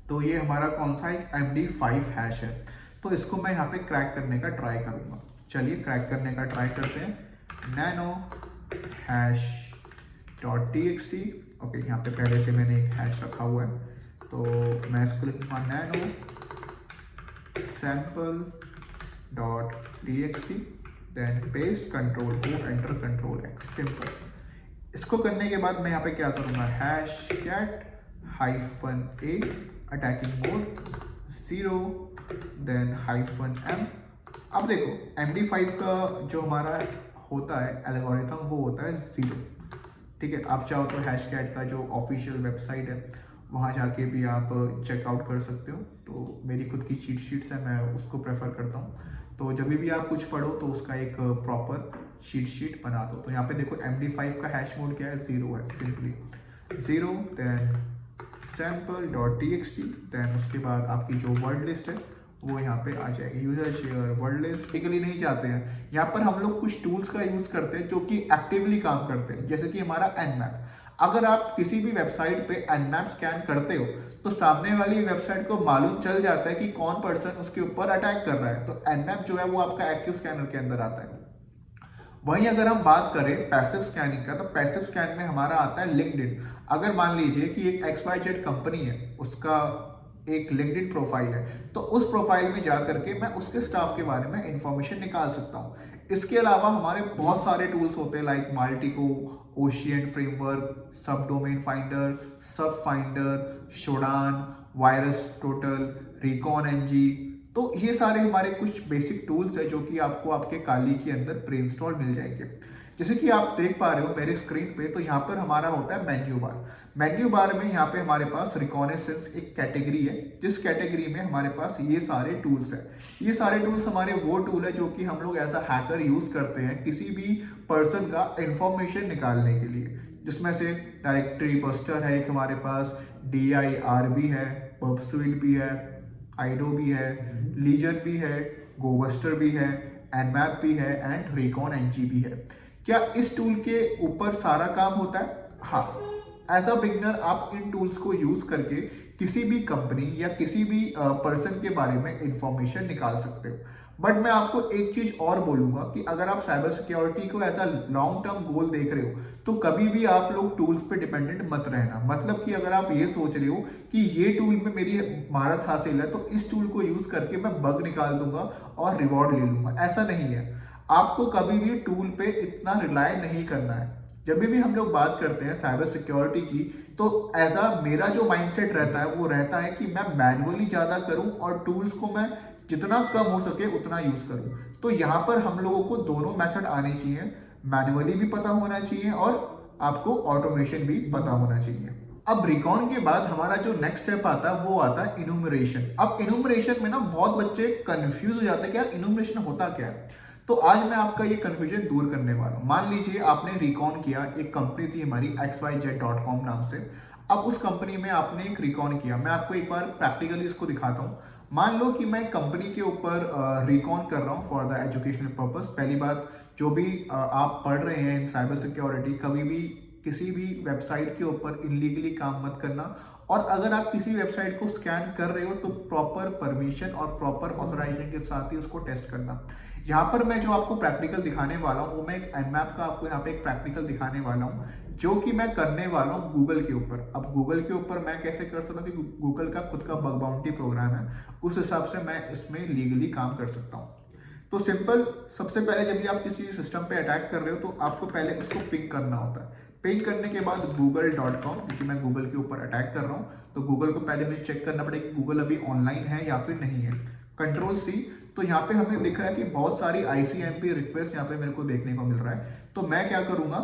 तो ये हमारा कौन सा एक MD5 हैश है, तो इसको मैं यहाँ पे क्रैक करने का ट्राई करूँगा। चलिए क्रैक करने का ट्राई करते हैं। nano hash.txt, ओके, यहाँ पे पहले से मैंने एक हैश रखा हुआ है, तो मैं इसको लिखूँगा nano sample.txt, then paste, control O, enter, control X, simple. इसको करने के बाद मैं यहाँ पे क्या करूँगा, #_a attacking mode 0, then -m। अब देखो MD5 का जो हमारा होता है एल्गोरिथम वो होता है 0, ठीक है। आप चाहो तो हैशकैट का जो ऑफिशियल वेबसाइट है वहाँ जाके भी आप चेकआउट कर सकते हो। तो मेरी खुद की चीट शीट्स है, मैं उसको प्रेफर करता हूँ। तो जब भी आप कुछ पढ़ो तो उसका एक प्रॉपर चीट शीट बना दो। तो यहाँ पे देखो MD5 का हैश मोड क्या है, 0 है, सिंपली 0, देन sample.txt, देन उसके बाद आपकी जो वर्ड लिस्ट है वो यहाँ पे आ जाएगी। यूजर शेयर वर्ड लिस्ट टिकली नहीं चाहते हैं, यहाँ पर हम लोग कुछ टूल्स का यूज करते हैं जो कि एक्टिवली काम करते हैं, जैसे कि हमारा Nmap। अगर आप किसी भी वेबसाइट पे Nmap स्कैन करते हो तो सामने वाली वेबसाइट को मालूम चल जाता है कि कौन पर्सन उसके ऊपर अटैक कर रहा है। तो Nmap जो है वो आपका एक्टिव स्कैनर के अंदर आता है। वहीं अगर हम बात करें पैसिव स्कैनिंग का, तो पैसिव स्कैन में हमारा आता है लिंक्डइन। अगर मान लीजिए कि एक XYZ कंपनी है, उसका एक लिंक्डइन प्रोफाइल है, तो उस प्रोफाइल में जा करके मैं उसके स्टाफ के बारे में इंफॉर्मेशन निकाल सकता हूँ। इसके अलावा हमारे बहुत सारे टूल्स होते हैं लाइक माल्टिको, ओशियन फ्रेमवर्क, सब डोमेन फाइंडर, सब finder, शोडान, virus total, recon NG। तो ये सारे हमारे कुछ बेसिक टूल्स है जो कि आपको आपके काली के अंदर प्री इंस्टॉल मिल जाएंगे। जैसे कि आप देख पा रहे हो मेरे स्क्रीन पे, तो यहाँ पर हमारा होता है मेन्यू बार। मेन्यू बार में यहाँ पे हमारे पास रिकॉनेसेंस एक कैटेगरी है, जिस कैटेगरी में हमारे पास ये सारे टूल्स हैं। ये सारे टूल्स हमारे वो टूल है जो कि हम लोग एज अ हैकर यूज करते हैं किसी भी पर्सन का इंफॉर्मेशन निकालने के लिए, जिसमें से डायरेक्टरी बस्टर है एक हमारे पास, DIRB है, पब्सविल भी है, आइडो भी है, लीजन भी है, गोबस्टर भी है, एनमैप भी है एंड रिकॉन NG भी है। क्या इस टूल के ऊपर सारा काम होता है? हाँ, एज अ बिगनर आप इन टूल्स को यूज करके किसी भी कंपनी या किसी भी पर्सन के बारे में इंफॉर्मेशन निकाल सकते हो। बट मैं आपको एक चीज और बोलूंगा कि अगर आप साइबर सिक्योरिटी को as a long term goal देख रहे हो तो कभी भी आप लोग टूल्स पे डिपेंडेंट मत रहना। मतलब कि अगर आप ये सोच रहे हो कि ये टूल में मेरी महारत हासिल है तो इस टूल को यूज करके मैं बग निकाल दूंगा और रिवॉर्ड ले लूंगा, ऐसा नहीं है। आपको कभी भी टूल पे इतना रिलाय नहीं करना है। जब भी हम लोग बात करते हैं साइबर सिक्योरिटी की, तो एज अ मेरा जो माइंडसेट रहता है वो रहता है कि मैं मैनुअली ज्यादा करूं और टूल्स को मैं जितना कम हो सके उतना यूज करूं। तो यहाँ पर हम लोगों को दोनों मेथड आने चाहिए, मैनुअली भी पता होना चाहिए और आपको ऑटोमेशन भी पता होना चाहिए। अब रिकॉन के बाद हमारा जो नेक्स्ट स्टेप आता है वो आता है इनुमरेशन। अब इनुमरेशन में ना बहुत बच्चे कंफ्यूज हो जाते हैं कि यार इनुमरेशन होता क्या है। तो आज मैं आपका ये कंफ्यूजन दूर करने वाला हूं। मान लीजिए आपने रिकॉन किया, एक कंपनी थी हमारी xyz.com नाम से। अब उस कंपनी में आपने एक रिकॉन किया। मैं आपको एक बार प्रैक्टिकली इसको दिखाता हूँ। मान लो कि मैं कंपनी के ऊपर रिकॉन कर रहा हूँ फॉर द एजुकेशनल पर्पस। पहली बात, जो भी आप पढ़ रहे हैं इन साइबर सिक्योरिटी, कभी भी किसी भी वेबसाइट के ऊपर इनलीगली काम मत करना। और अगर आप किसी वेबसाइट को स्कैन कर रहे हो तो प्रॉपर परमिशन और प्रॉपर ऑथराइजेशन के साथ ही उसको टेस्ट करना। यहाँ पर मैं जो आपको प्रैक्टिकल दिखाने वाला हूँ वो मैं एक एनमैप का आपको यहाँ पे एक प्रैक्टिकल दिखाने वाला हूँ, जो कि मैं करने वाला हूँ गूगल के ऊपर। अब गूगल के ऊपर मैं कैसे कर सकता हूँ कि गूगल का खुद का बग बाउंटी प्रोग्राम है, उस हिसाब से मैं इसमें लीगली काम कर सकता हूँ। तो सिंपल, सबसे पहले जब भी आप किसी सिस्टम पे अटैक कर रहे हो तो आपको पहले उसको पिंग करना होता है। पिंग करने के बाद google.com, क्योंकि मैं गूगल के ऊपर अटैक कर रहा हूँ तो गूगल को पहले मुझे चेक करना पड़ेगा कि गूगल अभी ऑनलाइन है या फिर नहीं है। Ctrl+C, तो यहाँ पे हमें दिख रहा है कि बहुत सारी ICMP रिक्वेस्ट यहाँ पे मेरे को देखने को मिल रहा है। तो मैं क्या करूँगा,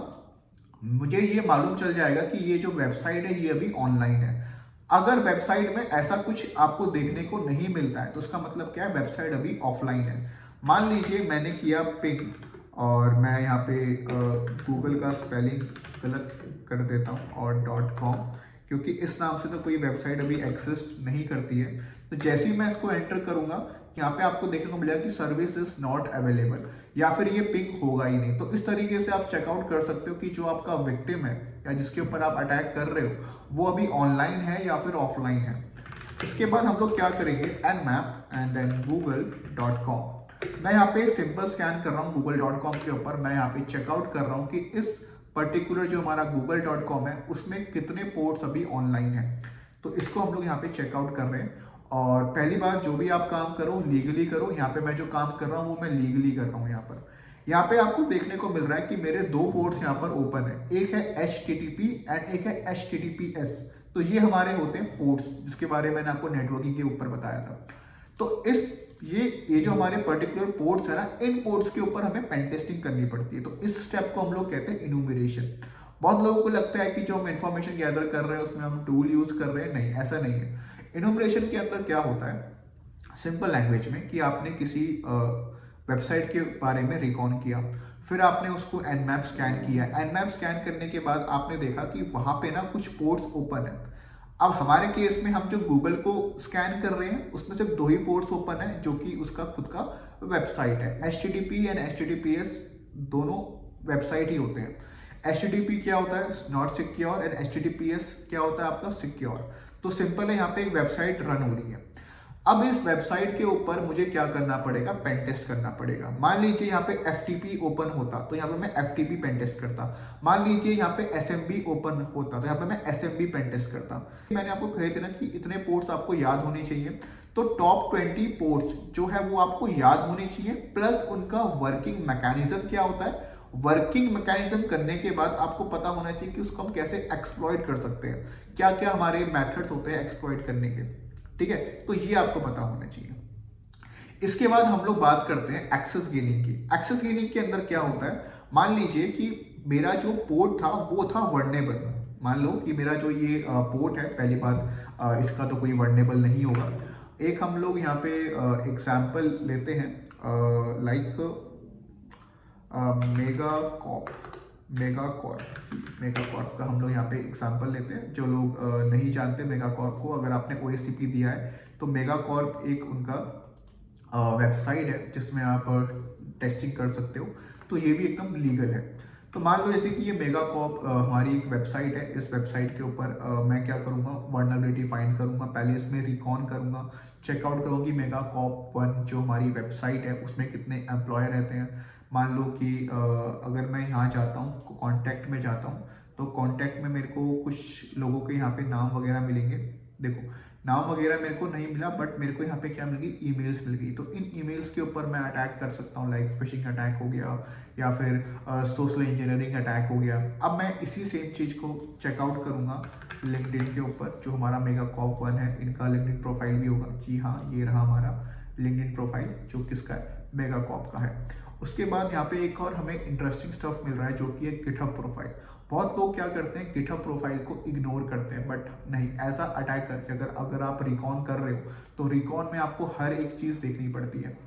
मुझे ये मालूम चल जाएगा कि ये जो वेबसाइट है ये अभी ऑनलाइन है। अगर वेबसाइट में ऐसा कुछ आपको देखने को नहीं मिलता है तो उसका मतलब क्या है, वेबसाइट अभी ऑफलाइन है। मान लीजिए मैंने किया पिंग और मैं यहाँ पे गूगल का स्पेलिंग गलत कर देता हूँ और .com, क्योंकि इस नाम से तो कोई वेबसाइट अभी एग्जिस्ट नहीं करती है। तो जैसे ही मैं इसको एंटर करूँगा यहाँ पे आपको देखने को मिलेगा कि सर्विस इज नॉट अवेलेबल, या फिर ये पिंग होगा ही नहीं। तो इस तरीके से आप चेकआउट कर सकते हो कि जो आपका विक्टिम है या जिसके ऊपर आप अटैक कर रहे हो वो अभी ऑनलाइन है या फिर ऑफलाइन है। इसके बाद हम लोग क्या करेंगे, nmap एंड देन google.com। मैं यहाँ पे सिंपल स्कैन कर रहा हूँ google.com के ऊपर। मैं यहाँ पे चेकआउट कर रहा हूँ कि इस पर्टिकुलर जो हमारा google.com है उसमें कितने पोर्ट्स अभी ऑनलाइन है। तो इसको हम लोग यहाँ पे चेकआउट कर रहे हैं। और पहली बात, जो भी आप काम करो लीगली करो। यहाँ पे मैं जो काम कर रहा हूँ वो मैं लीगली कर रहा हूँ। यहाँ पे आपको देखने को मिल रहा है कि मेरे दो पोर्ट्स यहाँ पर ओपन है, एक है HTTP एंड एक है HTTPS। तो ये हमारे होते हैं पोर्ट्स, जिसके बारे में मैंने आपको नेटवर्किंग के ऊपर बताया था। तो ये जो हमारे पर्टिकुलर पोर्ट्स है ना, इन पोर्ट्स के ऊपर हमें पेन टेस्टिंग करनी पड़ती है। तो इस स्टेप को हम लोग कहते हैं इनुमरेशन। बहुत लोगों को लगता है कि जो हम इंफॉर्मेशन गैदर कर रहे हैं उसमें हम टूल यूज कर रहे हैं, नहीं, ऐसा नहीं है। इनुमरेशन के अंदर क्या होता है, सिंपल लैंग्वेज में, कि आपने किसी वेबसाइट के बारे में रिकॉन किया, फिर आपने उसको nmap स्कैन किया। nmap स्कैन करने के बाद आपने देखा कि वहां पे ना कुछ पोर्ट्स ओपन है। अब हमारे केस में हम जो गूगल को स्कैन कर रहे हैं उसमें सिर्फ दो ही पोर्ट्स ओपन है, जो कि उसका खुद का वेबसाइट है। HTTP एंड HTTPS दोनों वेबसाइट ही होते हैं। HTTP क्या होता है, नॉट सिक्योर, एंड HTTPS क्या होता है आपका सिक्योर। तो सिंपल है, यहाँ पे एक वेबसाइट रन हो रही है। अब इस वेबसाइट के ऊपर मुझे क्या करना पड़ेगा, पेन टेस्ट करना पड़ेगा। मान लीजिए यहाँ पे FTP ओपन होता तो यहाँ पे मैं FTP पेन टेस्ट करता। मान लीजिए यहाँ पे SMB ओपन होता तो यहाँ पे मैं SMB पेन टेस्ट करता। मैंने आपको कहे थे ना कि इतने पोर्ट्स आपको याद होने चाहिए। तो टॉप 20 पोर्ट्स जो है वो आपको याद होने चाहिए, प्लस उनका वर्किंग मैकेनिज्म क्या होता है। वर्किंग मैकेनिज्म करने के बाद आपको पता होना चाहिए कि उसको हम कैसे एक्सप्लॉइट कर सकते हैं, क्या क्या हमारे मेथड्स होते हैं एक्सप्लॉइट करने के। ठीक है, तो ये आपको पता होना चाहिए। इसके बाद हम लोग बात करते हैं एक्सेस गेनिंग की। एक्सेस गेनिंग के अंदर क्या होता है, मान लीजिए कि मेरा जो पोर्ट था वो था वर्नेबल। मान लो कि मेरा जो ये पोर्ट है, पहली बात इसका तो कोई वर्नेबल नहीं होगा। एक हम लोग यहाँ पे एग्जाम्पल लेते हैं, like mega corp mega corp mega corp का हम लोग यहाँ पे एग्जांपल लेते हैं। जो लोग नहीं जानते मेगा कॉर्प को, अगर आपने ओएससीपी दिया है तो मेगा कॉर्प एक उनका वेबसाइट है जिसमें आप टेस्टिंग कर सकते हो। तो ये भी एकदम लीगल है। तो मान लो जैसे कि ये मेगा कॉप हमारी एक वेबसाइट है। इस वेबसाइट के ऊपर मैं क्या करूँगा, वर्नरेबिलिटी फाइंड करूँगा। पहले इसमें रिकॉन करूँगा, चेकआउट करूँगा कि मेगा कॉप 1 जो हमारी वेबसाइट है उसमें कितने एम्प्लॉय रहते हैं। मान लो कि अगर मैं यहाँ जाता हूँ, कॉन्टैक्ट में जाता हूँ, तो कॉन्टैक्ट में मेरे को कुछ लोगों के यहाँ पे नाम वगैरह मिलेंगे। देखो, नाम वगैरह मेरे को नहीं मिला, बट मेरे को यहाँ पे क्या मिल गई, ईमेल्स मिल गई। तो इन ईमेल्स के ऊपर मैं अटैक कर सकता हूँ, लाइक फिशिंग अटैक हो गया या फिर सोशल इंजीनियरिंग अटैक हो गया। अब मैं इसी सेम चीज़ को चेकआउट करूँगा लिंक्डइन के ऊपर। जो हमारा मेगा कॉप 1 है, इनका लिंक्डइन प्रोफाइल भी होगा। जी हाँ, ये रहा हमारा लिंक्डइन प्रोफाइल जो किसका है, मेगा कॉप का है। उसके बाद यहाँ पे एक और हमें इंटरेस्टिंग स्टफ मिल रहा है जो कि है गिटहब प्रोफाइल। बहुत लोग क्या करते हैं, गिटहब प्रोफाइल को इग्नोर करते हैं, बट नहीं, ऐसा अटैक करके अगर आप रिकॉन कर रहे हो तो रिकॉन में आपको हर एक चीज़ देखनी पड़ती है।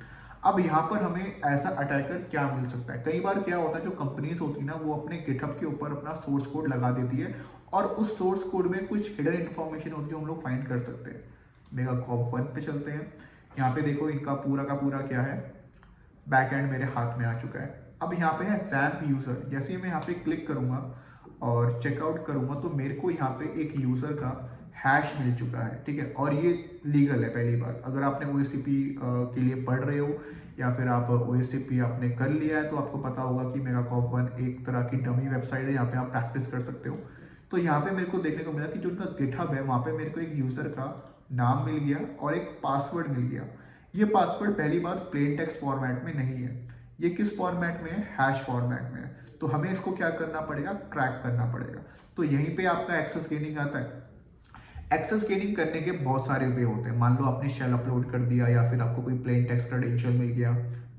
अब यहाँ पर हमें ऐसा अटैकर क्या मिल सकता है, कई बार क्या होता है, जो कंपनीज होती है ना, वो अपने गिटहब के ऊपर अपना सोर्स कोड लगा देती है और उस सोर्स कोड में कुछ हिडन इन्फॉर्मेशन होती है जो हम लोग फाइंड कर सकते हैं। मेगा कॉप 1 पे चलते हैं। यहाँ पे देखो, इनका पूरा का पूरा क्या है, बैकएंड मेरे हाथ में आ चुका है। अब यहाँ पे है जैम्प यूज़र। जैसे ही मैं यहाँ पे क्लिक करूँगा और चेकआउट करूँगा तो मेरे को यहाँ पे एक यूज़र का हैश मिल चुका है, ठीक है। और ये लीगल है। पहली बात, अगर आपने ओएससीपी के लिए पढ़ रहे हो या फिर आप ओएससीपी आपने कर लिया है तो आपको पता होगा कि मेगा कॉप 1 एक तरह की डमी वेबसाइट है, यहाँ पे आप प्रैक्टिस कर सकते हो। तो यहाँ पे मेरे को देखने को मिला कि जो उनका गिटहब है वहाँ पे मेरे को एक यूज़र का नाम मिल गया और एक पासवर्ड मिल गया। ये पासवर्ड पहली बात प्लेन टेक्स्ट फॉर्मेट में नहीं है, ये किस फॉर्मेट में है, हैश फॉर्मेट में है। तो हमें इसको क्या करना पड़ेगा, क्रैक करना पड़ेगा। तो यहीं पे आपका एक्सेस गेनिंग आता है। एक्सेस गेनिंग करने के बहुत सारे वे होते हैं। मान लो आपने शेल अपलोड कर दिया या फिर आपको कोई प्लेन टेक्स्ट क्रेडेंशियल मिल गया,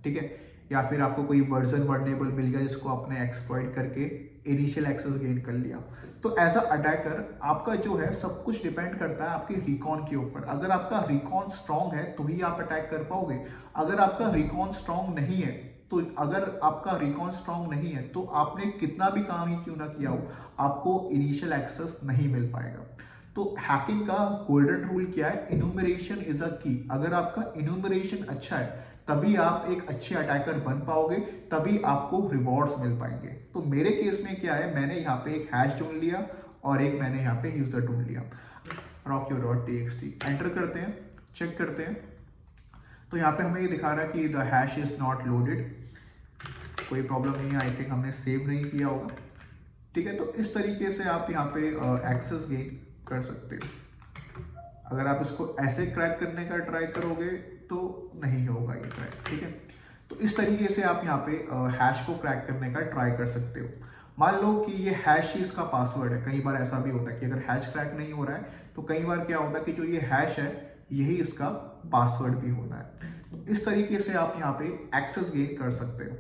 ठीक है, या फिर आपको कोई वर्जन वर्नेबल मिल गया जिसको आपने एक्सप्लॉइट करके इनिशियल एक्सेस गेन कर लिया। तो एज अ अटैकर आपका जो है सब कुछ डिपेंड करता है आपके रिकॉन के ऊपर। अगर आपका रिकॉन स्ट्रांग है तो ही आप अटैक कर पाओगे। अगर आपका रिकॉन स्ट्रांग नहीं है तो आपने कितना भी काम ही क्यों ना किया हो, आपको इनिशियल एक्सेस नहीं मिल पाएगा। तो हैकिंग का गोल्डन रूल क्या है, इन्यूमरेशन इज अ की। अगर आपका इन्यूमरेशन अच्छा है तभी आप एक अच्छे अटैकर बन पाओगे, तभी आपको रिवॉर्ड्स मिल पाएंगे। तो मेरे केस में क्या है, मैंने यहाँ पे एक हैश ढूंढ लिया और एक मैंने यहाँ पे यूजर ढूंढ लिया। rockyo.txt एंटर करते हैं, चेक करते हैं। तो यहाँ पे हमें ये दिखा रहा है कि the hash is not loaded. कोई प्रॉब्लम नहीं है, आई थिंक हमने सेव नहीं किया होगा, ठीक है। तो इस तरीके से आप यहाँ पे एक्सेस गेन कर सकते हो। अगर आप इसको ऐसे क्रैक करने का ट्राई करोगे तो नहीं होगा ये क्रैक, ठीक है। तो इस तरीके से आप यहाँ पे हैश को क्रैक करने का ट्राई कर सकते हो। मान लो कि ये हैश ही इसका पासवर्ड है। कई बार ऐसा भी होता है कि अगर हैश क्रैक नहीं हो रहा है तो कई बार क्या होता है कि जो ये हैश है यही इसका पासवर्ड भी होता है। तो इस तरीके से आप यहाँ पे एक्सेस गेन कर सकते हो।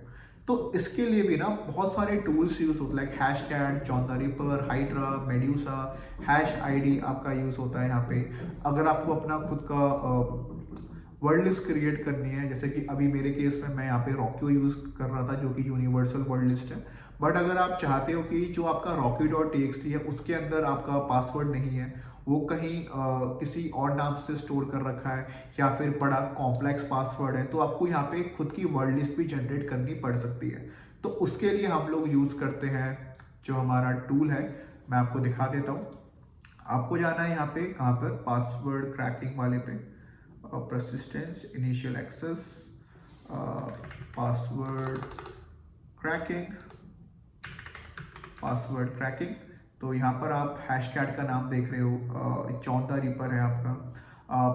तो इसके लिए भी ना बहुत सारे टूल्स यूज होते हैं, like hash cat, John the ripper, hydra, medusa, hash ID आपका यूज होता है यहाँ पे। अगर आपको अपना खुद का वर्ड लिस्ट क्रिएट करनी है, जैसे कि अभी मेरे केस में मैं यहाँ पे रॉक्यू यूज कर रहा था जो कि यूनिवर्सल वर्ड लिस्ट है। बट अगर आप चाहते हो कि जो आपका rocky.txt है उसके अंदर आपका पासवर्ड नहीं है, वो कहीं किसी और नाम से स्टोर कर रखा है या फिर बड़ा कॉम्प्लेक्स पासवर्ड है, तो आपको यहाँ पे खुद की वर्ड लिस्ट भी जनरेट करनी पड़ सकती है। तो उसके लिए हम लोग यूज करते हैं जो हमारा टूल है, मैं आपको दिखा देता हूँ। आपको जाना है यहाँ पे, कहाँ पर, पासवर्ड क्रैकिंग वाले पे, persistence, initial access, password cracking. तो यहाँ पर आप हैश कैट का नाम देख रहे हो, जॉन द रिपर है आपका,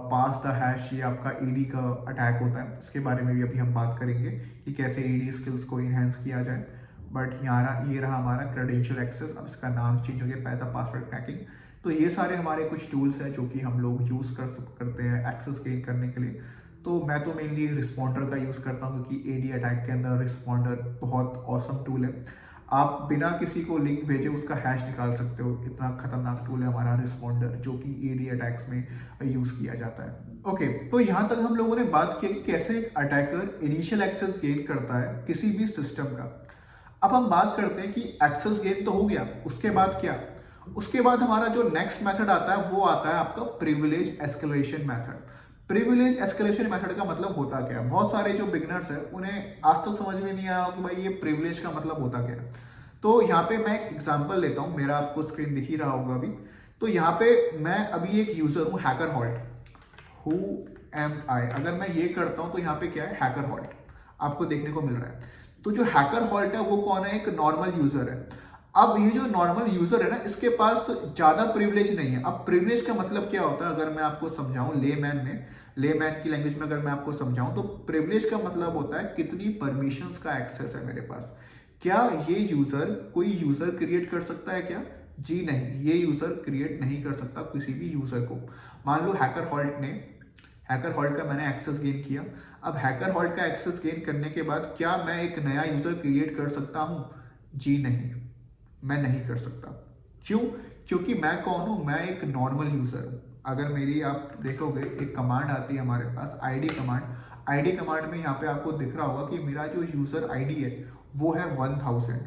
पास द हैश, ये आपका ईडी का अटैक होता है। इसके बारे में भी अभी हम बात करेंगे कि कैसे ईडी स्किल्स को इनहेंस किया जाए। बट यहाँ ये रहा हमारा क्रेडेंशियल एक्सेस। अब इसका नाम चेंज हो गया, पहला था पासवर्ड क्रैकिंग। तो ये सारे हमारे कुछ टूल्स हैं जो कि हम लोग यूज़ करते हैं एक्सेस गेन करने के लिए। तो मैं तो मेनली रिस्पॉन्डर का यूज़ करता हूँ, क्योंकि एडी अटैक के अंदर रिस्पॉन्डर बहुत ऑसम टूल है। आप बिना किसी को लिंक भेजे उसका हैश निकाल सकते हो, इतना खतरनाक टूल है हमारा रिस्पॉन्डर, जो कि एडी अटैक्स में यूज़ किया जाता है। ओके, तो यहाँ तक हम लोगों ने बात की कि कैसे एक अटैकर इनिशियल एक्सेस गेन करता है किसी भी सिस्टम का। अब हम बात करते हैं कि एक्सेस गेन तो हो गया, उसके बाद क्या? उसके बाद हमारा जो नेक्स्ट मेथड आता है वो आता है आपका privilege escalation method. Privilege escalation method का मतलब होता क्या है? बहुत सारे जो बिगनर्स हैं उन्हें आज तक समझ में नहीं आया कि भाई ये प्रिविलेज का मतलब होता क्या है। तो यहाँ पे मैं एक एग्जांपल लेता हूँ, मेरा आपको स्क्रीन दिख ही रहा होगा अभी। तो यहाँ पे मैं अभी एक यूजर हूँ हैकर हॉल्ट, हु एम आई। अगर मैं ये करता हूँ तो यहाँ पे क्या है, हैकर हॉल्ट आपको देखने को मिल रहा है। तो जो हैकर हॉल्ट है वो कौन है? एक नॉर्मल यूजर है। अब ये जो नॉर्मल यूजर है ना, इसके पास ज्यादा प्रिविलेज नहीं है। अब प्रिविलेज का मतलब क्या होता है, अगर मैं आपको समझाऊं लेमैन की लैंग्वेज में अगर मैं आपको समझाऊं, तो प्रिविलेज का मतलब होता है कितनी परमिशंस का एक्सेस है मेरे पास। क्या ये यूजर कोई यूजर क्रिएट कर सकता है क्या? जी नहीं, ये यूजर क्रिएट नहीं कर सकता किसी भी यूजर को। मान लो हैकर हॉल्ट का मैंने एक्सेस गेन किया। अब हैकर हॉल्ट का एक्सेस गेन करने के बाद क्या मैं एक नया यूजर क्रिएट कर सकता हूं? जी नहीं, मैं नहीं कर सकता। क्यों? क्योंकि मैं कौन हूं? मैं एक नॉर्मल यूजर हूं। अगर मेरी आप देखोगे एक कमांड आती है हमारे पास, आईडी कमांड में यहाँ पे आपको दिख रहा होगा कि मेरा जो यूजर आईडी है वो है 1000।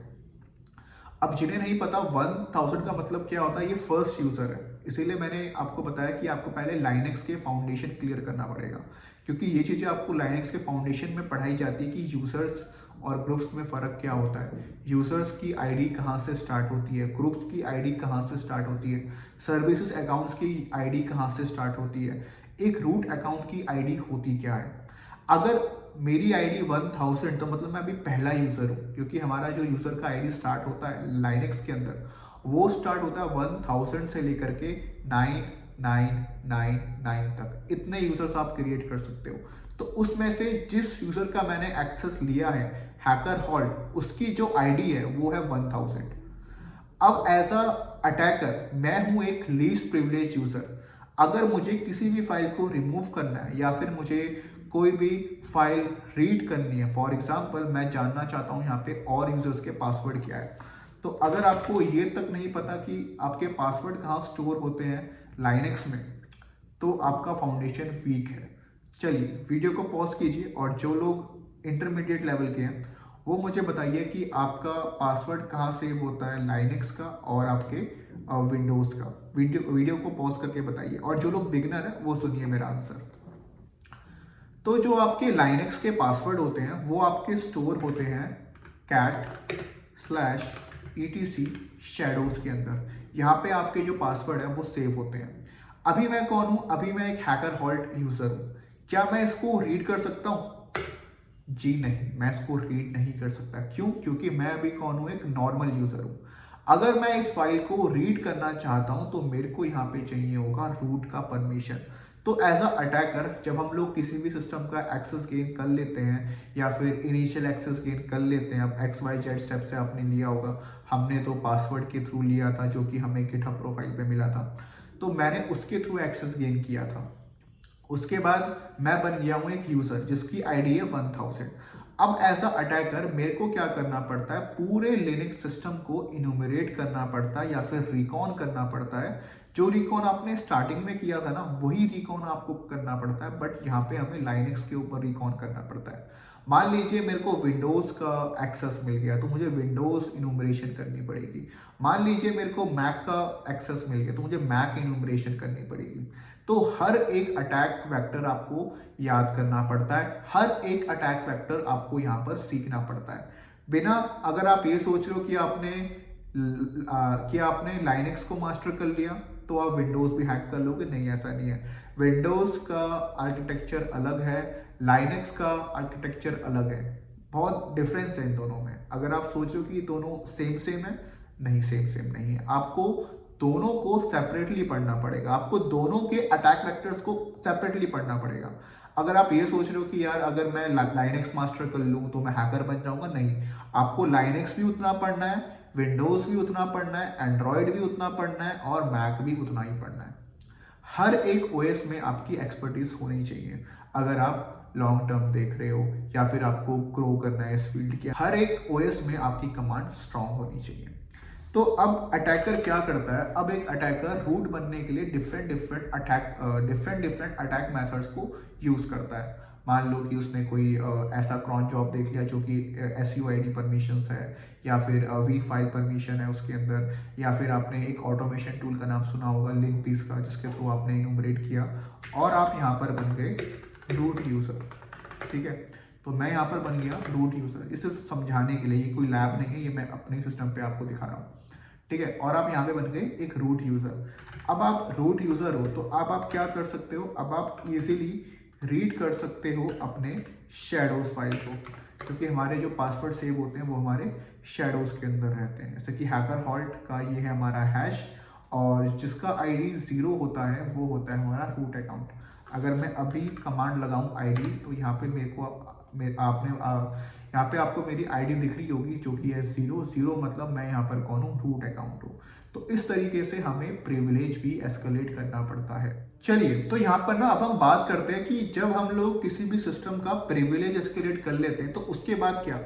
अब जिन्हें नहीं पता 1000 का मतलब क्या होता है, ये फर्स्ट यूजर है। इसीलिए मैंने आपको बताया कि आपको पहले लाइनेक्स के फाउंडेशन क्लियर करना पड़ेगा, क्योंकि ये चीजें आपको लाइनेक्स के फाउंडेशन में पढ़ाई जाती है कि यूजर्स और ग्रुप्स में फर्क क्या होता है, यूजर्स की आईडी कहाँ से स्टार्ट होती है, ग्रुप्स की आईडी कहाँ से स्टार्ट होती है, सर्विसेज अकाउंट्स की आईडी कहाँ से स्टार्ट होती है, एक रूट अकाउंट की आईडी होती क्या है। अगर मेरी आईडी 1000, तो मतलब मैं अभी पहला यूजर हूँ, क्योंकि हमारा जो यूजर का आईडी स्टार्ट होता है लाइनेक्स के अंदर, वो स्टार्ट होता है 1000 से लेकर के 9999 तक। इतने यूजर्स आप क्रिएट कर सकते हो। तो उसमें से जिस यूजर का मैंने एक्सेस लिया है हैकर हॉल्ट, उसकी जो आईडी है वो है 1000। अब एज अ अटैकर मैं हूं एक लीस्ट प्रिविलेज यूजर। अगर मुझे किसी भी फाइल को रिमूव करना है या फिर मुझे कोई भी फाइल रीड करनी है, फॉर एग्जांपल मैं जानना चाहता हूं यहाँ पे और यूजर्स के पासवर्ड क्या है, तो अगर आपको ये तक नहीं पता कि आपके पासवर्ड कहाँ स्टोर होते हैं लाइनेक्स में, तो आपका फाउंडेशन वीक है। चलिए वीडियो को पॉज कीजिए और जो लोग इंटरमीडिएट लेवल के हैं वो मुझे बताइए कि आपका पासवर्ड कहाँ सेव होता है लाइनेक्स का और आपके विंडोज़ का। वीडियो को पॉज करके बताइए, और जो लोग बिगनर हैं वो सुनिए मेरा आंसर। तो जो आपके लाइनेक्स के पासवर्ड होते हैं वो आपके स्टोर होते हैं cat/etc शैडोज के अंदर। यहाँ पे आपके जो पासवर्ड है वो सेव होते हैं। अभी मैं कौन हूँ? अभी मैं एक हैकर हॉल्ट यूजर हूँ। क्या मैं इसको रीड कर सकता हूँ? जी नहीं, मैं इसको रीड नहीं कर सकता। क्यों? क्योंकि मैं अभी कौन हूँ? एक नॉर्मल यूजर हूँ। अगर मैं इस फाइल को रीड करना चाहता हूं तो मेरे को यहाँ पे चाहिए होगा रूट का परमिशन। तो एज अ अटैकर जब हम लोग किसी भी सिस्टम का एक्सेस गेन कर लेते हैं या फिर इनिशियल एक्सेस गेन कर लेते हैं, अब XYZ स्टेप से आपने लिया होगा, हमने तो पासवर्ड के थ्रू लिया था जो कि हमें गिटहब प्रोफाइल पे मिला था, तो मैंने उसके थ्रू एक्सेस गेन किया था। उसके बाद मैं बन गया हूं एक यूजर जिसकी आईडी है 1000। अब एज अ अटैकर मेरे को क्या करना पड़ता है? पूरे लिनक्स सिस्टम को इन्यूमरेट करना पड़ता है या फिर रिकॉन करना पड़ता है। जो रिकॉन आपने स्टार्टिंग में किया था ना, वही रिकॉन आपको करना पड़ता है, बट यहाँ पे हमें लाइनक्स के ऊपर रिकॉन करना पड़ता है। मान लीजिए मेरे को विंडोज का एक्सेस मिल गया तो मुझे विंडोज इन्यूमरेशन करनी पड़ेगी। मान लीजिए मेरे को मैक का एक्सेस मिल गया तो मुझे मैक इन्यूमरेशन करनी पड़ेगी। तो हर एक अटैक वेक्टर आपको याद करना पड़ता है, हर एक अटैक वेक्टर आपको यहाँ पर सीखना पड़ता है। बिना, अगर आप ये सोच रहे हो कि आपने लाइनक्स को मास्टर कर लिया तो आप विंडोज भी हैक कर लोगे, नहीं ऐसा नहीं है। विंडोज का आर्किटेक्चर अलग है, लाइनक्स का आर्किटेक्चर अलग है, बहुत डिफरेंस है इन दोनों में। अगर आप सोच रहे हो कि दोनों सेम सेम है, नहीं सेम नहीं है। आपको दोनों को सेपरेटली पढ़ना पड़ेगा, आपको दोनों के अटैक वेक्टर्स को सेपरेटली पढ़ना पड़ेगा। अगर आप ये सोच रहे हो कि यार अगर मैं लाइनक्स मास्टर कर लूँ तो मैं हैकर बन जाऊंगा, नहीं, आपको लाइनक्स भी उतना पढ़ना है, विंडोज भी उतना पढ़ना है, एंड्रॉयड भी उतना पढ़ना है और मैक भी उतना ही पढ़ना है। हर एक ओएस में आपकी एक्सपर्टीज होनी चाहिए। अगर आप लॉन्ग टर्म देख रहे हो या फिर आपको ग्रो करना है इस फील्ड के, हर एक ओएस में आपकी कमांड स्ट्रांग होनी चाहिए। तो अब अटैकर क्या करता है, अब एक अटैकर रूट बनने के लिए डिफरेंट डिफरेंट अटैक मेथड्स को यूज करता है। मान लो कि उसने कोई ऐसा क्रॉन जॉब देख लिया जो कि SUID परमिशंस है, या फिर वीक फाइल परमिशन है उसके अंदर, या फिर आपने एक ऑटोमेशन टूल का नाम सुना होगा लिंकपीस का, जिसके थ्रू आपने इनूमरेट किया और आप यहाँ पर बन गए रूट यूजर। ठीक है, तो मैं यहाँ पर बन गया रूट यूजर। इसे समझाने के लिए, ये कोई लैब नहीं है, ये मैं अपने सिस्टम पे आपको दिखा रहा हूँ। ठीक है, और आप यहाँ पे बन गए एक रूट यूजर। अब आप रूट यूजर हो तो अब आप क्या कर सकते हो, अब आप इजीली रीड कर सकते हो अपने शैडोज फाइल को, क्योंकि हमारे जो पासवर्ड सेव होते हैं वो हमारे शैडोज के अंदर रहते हैं। जैसे कि हैकर हॉल्ट का ये है हमारा हैश, और जिसका ID 0 होता है वो होता है हमारा रूट अकाउंट। अगर मैं अभी कमांड लगाऊं ID, तो यहाँ पे मेरे को यहाँ पे आपको मेरी ID दिख रही होगी जो कि है 0 मतलब मैं यहाँ पर कौन हूँ, रूट अकाउंट हूँ। तो इस तरीके से हमें प्रिविलेज भी एस्केलेट करना पड़ता है। चलिए, तो यहाँ पर ना अब हम बात करते हैं कि जब हम लोग किसी भी सिस्टम का प्रिविलेज एस्केलेट कर लेते हैं तो उसके बाद क्या।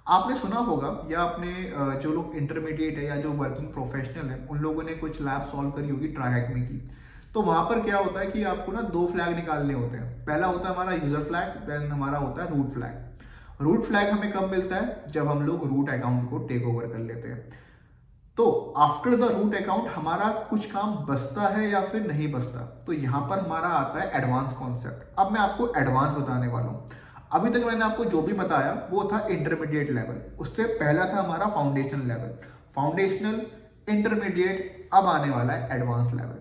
आपने सुना होगा, या आपने जो लोग इंटरमीडिएट है या जो वर्किंग प्रोफेशनल है उन लोगों ने कुछ लैब सॉल्व करी होगी ट्राइहैक में की। तो वहां पर क्या होता है कि आपको ना 2 फ्लैग निकालने होते हैं। पहला होता है हमारा यूजर फ्लैग, देन हमारा होता है रूट फ्लैग। रूट फ्लैग हमें कब मिलता है, जब हम लोग रूट अकाउंट को टेक ओवर कर लेते हैं। तो आफ्टर द रूट अकाउंट हमारा कुछ काम बचता है या फिर नहीं बचता, तो यहां पर हमारा आता है एडवांस कॉन्सेप्ट। अब मैं आपको एडवांस बताने वाला हूं। अभी तक मैंने आपको जो भी बताया वो था इंटरमीडिएट लेवल, उससे पहला था हमारा फाउंडेशनल लेवल, फाउंडेशनल, इंटरमीडिएट, अब आने वाला है एडवांस लेवल।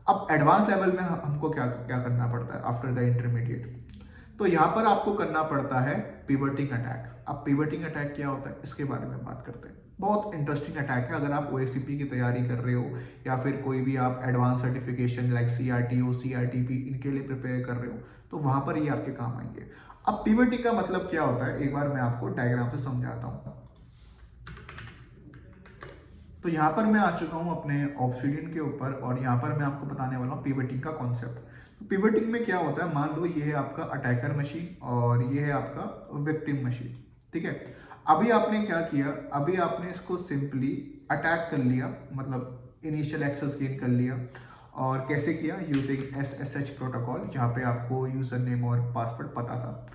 अब एडवांस लेवल में हमको क्या क्या करना पड़ता है आफ्टर द इंटरमीडिएट, तो यहाँ पर आपको करना पड़ता है पिवटिंग अटैक। अब पिवटिंग अटैक क्या होता है इसके बारे में बात करते हैं। बहुत इंटरेस्टिंग अटैक है। अगर आप OSCP की तैयारी कर रहे हो या फिर कोई भी आप advance certification like CRTO, CRTP इनके लिए प्रिपेयर कर रहे हो तो वहां पर ये आपके काम आएंगे। अब पिवटिंग का मतलब क्या होता है, एक बार मैं आपको डायग्राम से समझाता हूँ। तो यहाँ पर मैं आ चुका हूँ अपने ऑब्सिडियन के ऊपर, और यहाँ पर मैं आपको बताने वाला हूँ पिवटिंग का कॉन्सेप्ट। तो पिवटिंग में क्या होता है, मान लो ये है आपका अटैकर मशीन और ये है आपका विक्टिम मशीन। ठीक है, अभी आपने क्या किया, अभी आपने इसको सिंपली अटैक कर लिया, मतलब इनिशियल एक्सेस गेन कर लिया। और कैसे किया, यूजिंग SSH प्रोटोकॉल, जहाँ पे आपको यूजर नेम और पासवर्ड पता था।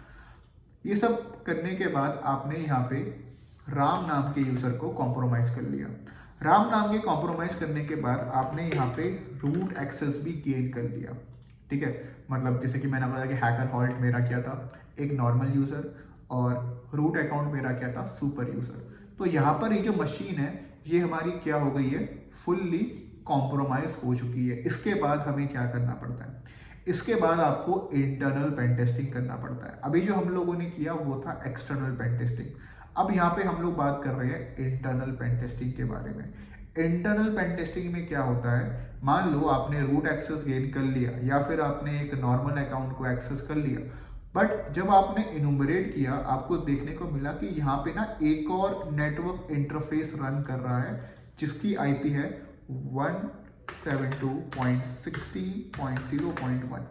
ये सब करने के बाद आपने यहाँ पे राम नाम के यूजर को कॉम्प्रोमाइज कर लिया। राम नाम के कॉम्प्रोमाइज करने के बाद आपने यहाँ पे रूट एक्सेस भी गेन कर लिया। ठीक है, मतलब जैसे कि मैंने बताया कि हैकर हॉल्ट मेरा क्या था, एक नॉर्मल यूजर, और रूट अकाउंट मेरा क्या था, सुपर यूजर। तो यहाँ पर ये जो मशीन है ये हमारी क्या हो गई है, फुल्ली कॉम्प्रोमाइज हो चुकी है। इसके बाद हमें क्या करना पड़ता है, इसके बाद आपको इंटरनल पेन टेस्टिंग करना पड़ता है। अभी जो हम लोगों ने किया वो था एक्सटर्नल पेन टेस्टिंग। अब यहाँ पे हम लोग बात कर रहे हैं इंटरनल पेन टेस्टिंग के बारे में। इंटरनल पेन टेस्टिंग में क्या होता है, मान लो आपने रूट एक्सेस गेन कर लिया या फिर आपने एक नॉर्मल अकाउंट को एक्सेस कर लिया, बट जब आपने इनुमरेट किया आपको देखने को मिला कि यहाँ पे ना एक और नेटवर्क इंटरफेस रन कर रहा है जिसकी IP है 172.16.0.1।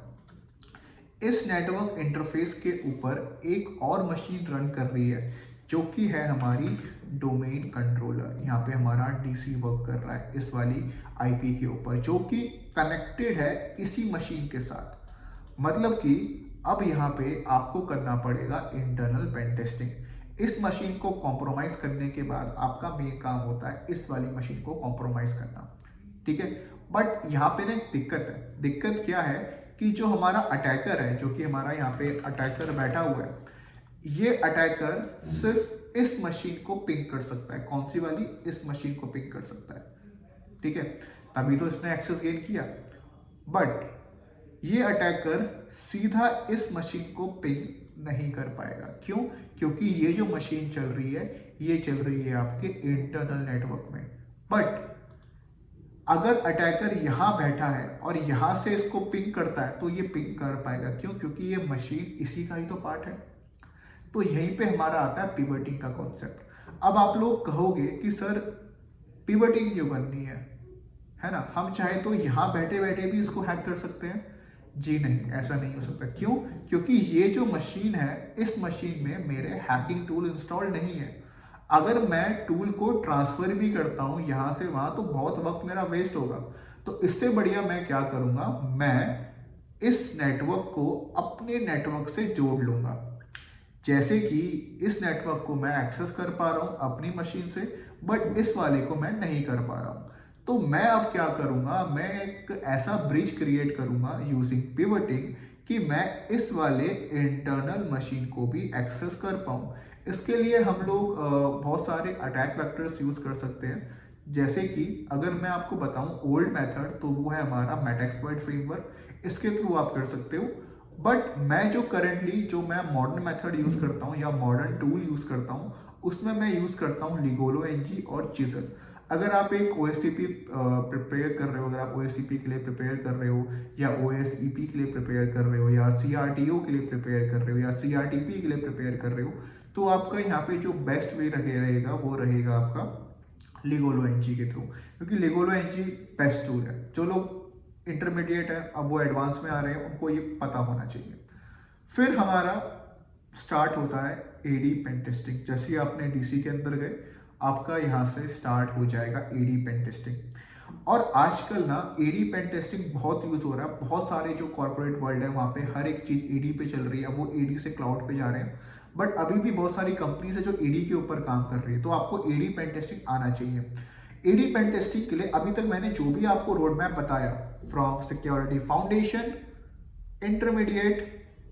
इस नेटवर्क इंटरफेस के ऊपर एक और मशीन रन कर रही है जो कि है हमारी डोमेन कंट्रोलर। यहाँ पे हमारा DC वर्क कर रहा है इस वाली IP के ऊपर, जो कि कनेक्टेड है इसी मशीन के साथ। मतलब कि अब यहाँ पे आपको करना पड़ेगा इंटरनल पेन टेस्टिंग। इस मशीन को कॉम्प्रोमाइज करने के बाद आपका मेन काम होता है इस वाली मशीन को कॉम्प्रोमाइज करना। ठीक है, बट यहाँ पे ना एक दिक्कत है। दिक्कत क्या है कि जो हमारा अटैकर है, जो कि हमारा यहाँ पे अटैकर बैठा हुआ है, ये अटैकर सिर्फ इस मशीन को पिंग कर सकता है। कौन सी वाली, इस मशीन को पिंग कर सकता है। ठीक है, तभी तो इसने एक्सेस गेन किया। बट ये अटैकर सीधा इस मशीन को पिंग नहीं कर पाएगा। क्यों, क्योंकि ये जो मशीन चल रही है ये चल रही है आपके इंटरनल नेटवर्क में। बट अगर अटैकर यहाँ बैठा है और यहाँ से इसको पिंग करता है तो ये पिंग कर पाएगा। क्यों, क्योंकि ये मशीन इसी का ही तो पार्ट है। तो यहीं पे हमारा आता है पिवटिंग का कॉन्सेप्ट। अब आप लोग कहोगे कि सर पिवटिंग क्यों करनी है, है ना। हम चाहे तो यहाँ बैठे बैठे भी इसको हैक कर सकते हैं। जी नहीं, ऐसा नहीं हो सकता। क्यों? क्योंकि ये जो मशीन है, इस मशीन में मेरे हैकिंग टूल इंस्टॉल नहीं है। अगर मैं टूल को ट्रांसफर भी करता हूँ यहाँ से वहाँ, तो बहुत वक्त मेरा वेस्ट होगा। तो इससे बढ़िया मैं क्या करूँगा, मैं इस नेटवर्क को अपने नेटवर्क से जोड़ लूँगा। जैसे कि इस नेटवर्क को मैं एक्सेस कर पा रहा हूँ अपनी मशीन से, बट इस वाले को मैं नहीं कर पा रहा हूँ। तो मैं अब क्या करूँगा, मैं एक ऐसा ब्रिज क्रिएट करूँगा यूजिंग पिवटिंग कि मैं इस वाले इंटरनल मशीन को भी एक्सेस कर पाऊँ। इसके लिए हम लोग बहुत सारे अटैक वेक्टर्स यूज़ कर सकते हैं। जैसे कि अगर मैं आपको बताऊं ओल्ड मेथड, तो वो है हमारा मेटाएक्सप्लॉइट फ्रेमवर्क, इसके थ्रू आप कर सकते हो। बट मैं जो मैं मॉडर्न मेथड यूज़ करता हूँ या मॉडर्न टूल यूज़ करता हूँ, उसमें मैं यूज़ करता हूँ लिगोलो एनजी और चिजल। अगर आप एक ओ प्रिपेयर कर रहे हो, अगर आप ओ के लिए प्रिपेयर कर रहे हो, या ओ के लिए प्रिपेयर कर रहे हो, या CRTO के लिए प्रिपेयर कर रहे हो, या CRTP के लिए प्रिपेयर कर रहे हो, तो आपका यहाँ पे जो बेस्ट वे रहेगा वो रहेगा आपका लिगोलो एनजी के थ्रू। क्योंकि लिगोलो एनजी बेस्ट टूल है। जो लोग इंटरमीडिएट है, अब वो एडवांस में आ रहे हैं, उनको ये पता होना चाहिए। फिर हमारा स्टार्ट होता है एडी पेन टेस्टिंग। जैसे ही आपने डीसी के अंदर गए, आपका यहाँ से स्टार्ट हो जाएगा एडी पेन टेस्टिंग। और आजकल ना एडी पेन टेस्टिंग बहुत यूज हो रहा है। बहुत सारे जो कॉर्पोरेट वर्ल्ड है, वहाँ पे हर एक चीज़ एडी पे चल रही है। अब वो एडी से क्लाउड पे जा रहे हैं। बट अभी भी बहुत सारी कंपनीज है जो एडी के ऊपर काम कर रही है। तो आपको एडी पेन टेस्टिंग आना चाहिए। एडी पेन टेस्टिंग के लिए अभी तक मैंने जो भी आपको रोड मैप बताया, from security foundation, intermediate,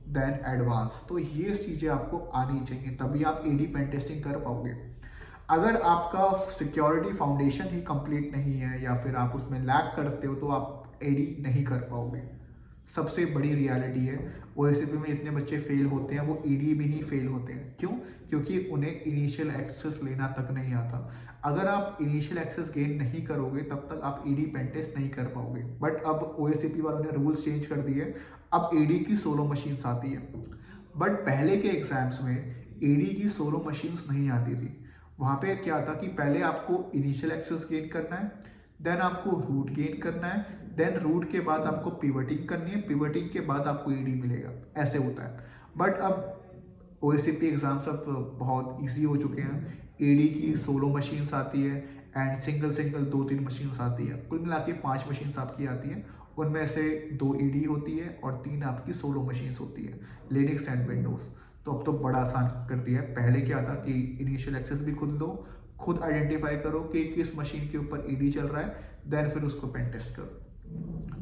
then advance, तो ये चीज़ें आपको आनी चाहिए, तभी आप एडी पेन टेस्टिंग कर पाओगे। अगर आपका सिक्योरिटी फाउंडेशन ही कंप्लीट नहीं है, या फिर आप उसमें लैग करते हो, तो आप एडी नहीं कर पाओगे। सबसे बड़ी रियलिटी है, ओएससीपी में जितने बच्चे फेल होते हैं, वो ईडी में ही फेल होते हैं। क्यों? क्योंकि उन्हें इनिशियल एक्सेस लेना तक नहीं आता। अगर आप इनिशियल एक्सेस गेन नहीं करोगे, तब तक आप ईडी पेन टेस्ट नहीं कर पाओगे। बट अब ओएससीपी वालों ने रूल्स चेंज कर दिए, अब ईडी की सोलो मशीन्स आती है। बट पहले के एग्जाम्स में ईडी की सोलो मशीन्स नहीं आती थी। वहाँ पे क्या था कि पहले आपको इनिशियल एक्सेस गेन करना है, देन आपको रूट गेन करना है, देन रूट के बाद आपको पिवटिंग करनी है, पिवटिंग के बाद आपको ईडी मिलेगा। ऐसे होता है। बट अब ओएससीपी एग्जाम सब बहुत इजी हो चुके हैं। ईडी की सोलो मशीन्स आती है, एंड सिंगल 2-3 मशीन्स आती है। कुल मिला के 5 मशीन्स आपकी आती हैं। उनमें से 2 ईडी होती है और 3 आपकी सोलो मशीन्स होती है, लिनक्स एंड विंडोज़। तो अब तो बड़ा आसान कर दिया है। पहले क्या था कि इनिशियल एक्सेस भी खुद लो, खुद आइडेंटिफाई करो कि किस मशीन के ऊपर ईडी चल रहा है, देन फिर उसको पेन टेस्ट करो।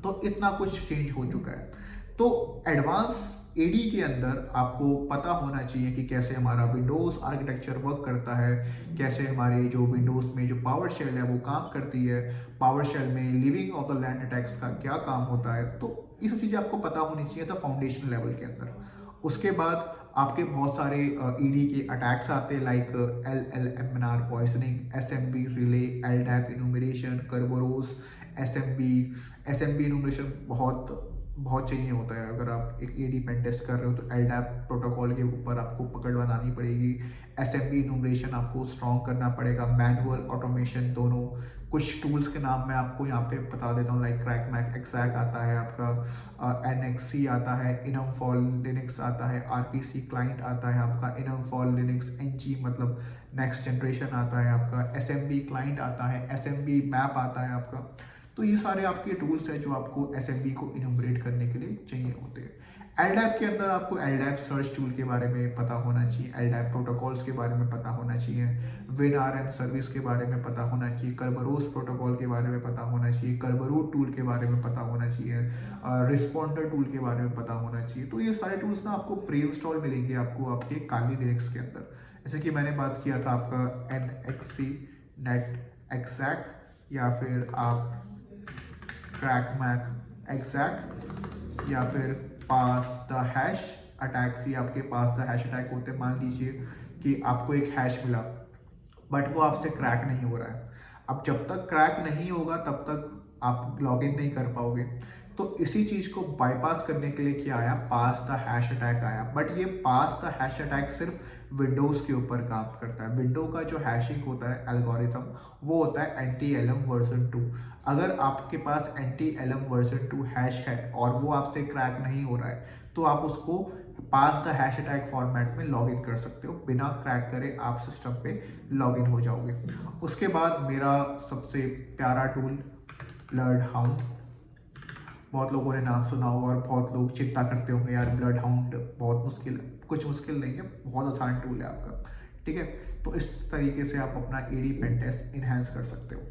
तो इतना कुछ चेंज हो चुका है। तो एडवांस एडी के अंदर आपको पता होना चाहिए कि कैसे हमारा विंडोज़ आर्किटेक्चर वर्क करता है, कैसे हमारे जो विंडोज़ में जो पावर शेल है वो काम करती है, पावर शेल में living of the land attacks का क्या काम होता है। तो ये सब चीज़ें आपको पता होनी चाहिए था फाउंडेशन लेवल के अंदर। उसके बाद आपके बहुत सारे ईडी के अटैक्स आते हैं, like LLMNR poisoning, SMB relay, LDAP इनूमरेशन, कर्बरोस, SMB इनूमरेशन बहुत चाहिए होता है। अगर आप एक ईडी पेन टेस्ट कर रहे हो, तो LDAP प्रोटोकॉल के ऊपर आपको पकड़ बनानी पड़ेगी। SMB इनूमरेशन आपको स्ट्रॉन्ग करना पड़ेगा, मैनुअल ऑटोमेशन दोनों। कुछ टूल्स के नाम मैं आपको यहाँ पे बता देता हूँ, लाइक क्रैकमैक एक्जैक आता है आपका, NXC आता है, इनमफॉल लिनक्स आता है, RPC क्लाइंट आता है आपका, इनमफॉल लिनक्स NG मतलब नेक्स्ट जनरेशन आता है आपका, SMB क्लाइंट आता है, SMB मैप आता है आपका। तो ये सारे आपके टूल्स हैं जो आपको SMB को इनोमरेट करने के लिए चाहिए होते हैं। LDAP के अंदर आपको LDAP सर्च टूल के बारे में पता होना चाहिए, LDAP प्रोटोकॉल्स के बारे में पता होना चाहिए, WinRM सर्विस के बारे में पता होना चाहिए, कर्बरोस प्रोटोकॉल के बारे में पता होना चाहिए, कर्बरूट टूल के बारे में पता होना चाहिए, रिस्पॉन्डर टूल के बारे में पता होना चाहिए। तो ये सारे टूल्स ना आपको प्री इंस्टॉल मिलेंगे आपको आपके काली लिनक्स के अंदर। जैसे कि मैंने बात किया था आपका NXC नेट एक्जैक, या फिर आप क्रैकमैक एक्जैक, या फिर पास द हैश अटैक्स। ही आपके पास द हैश अटैक होते हैं। मान लीजिए कि आपको एक हैश मिला, बट वो आपसे क्रैक नहीं हो रहा है। अब जब तक क्रैक नहीं होगा, तब तक आप लॉगिन नहीं कर पाओगे। तो इसी चीज़ को बाईपास करने के लिए क्या आया, पास द हैश अटैक आया। बट ये पास द हैश अटैक सिर्फ विंडोज़ के ऊपर काम करता है। विंडो का जो हैशिंग होता है एल्गोरिथम, वो होता है NTLM वर्जन 2। अगर आपके पास NTLM वर्जन 2 हैश है और वो आपसे क्रैक नहीं हो रहा है, तो आप उसको पास द हैश अटैक फॉर्मेट में लॉग इन कर सकते हो। बिना क्रैक करे आप सिस्टम पे लॉग इन हो जाओगे। उसके बाद मेरा सबसे प्यारा टूल ब्लड हाउंड, बहुत लोगों ने नाम सुना होगा और बहुत लोग चिंता करते होंगे यार ब्लड हाउंड बहुत मुश्किल है। कुछ मुश्किल नहीं है, बहुत आसान टूल है आपका, ठीक है। तो इस तरीके से आप अपना AD पेन टेस्ट इनहेंस कर सकते हो।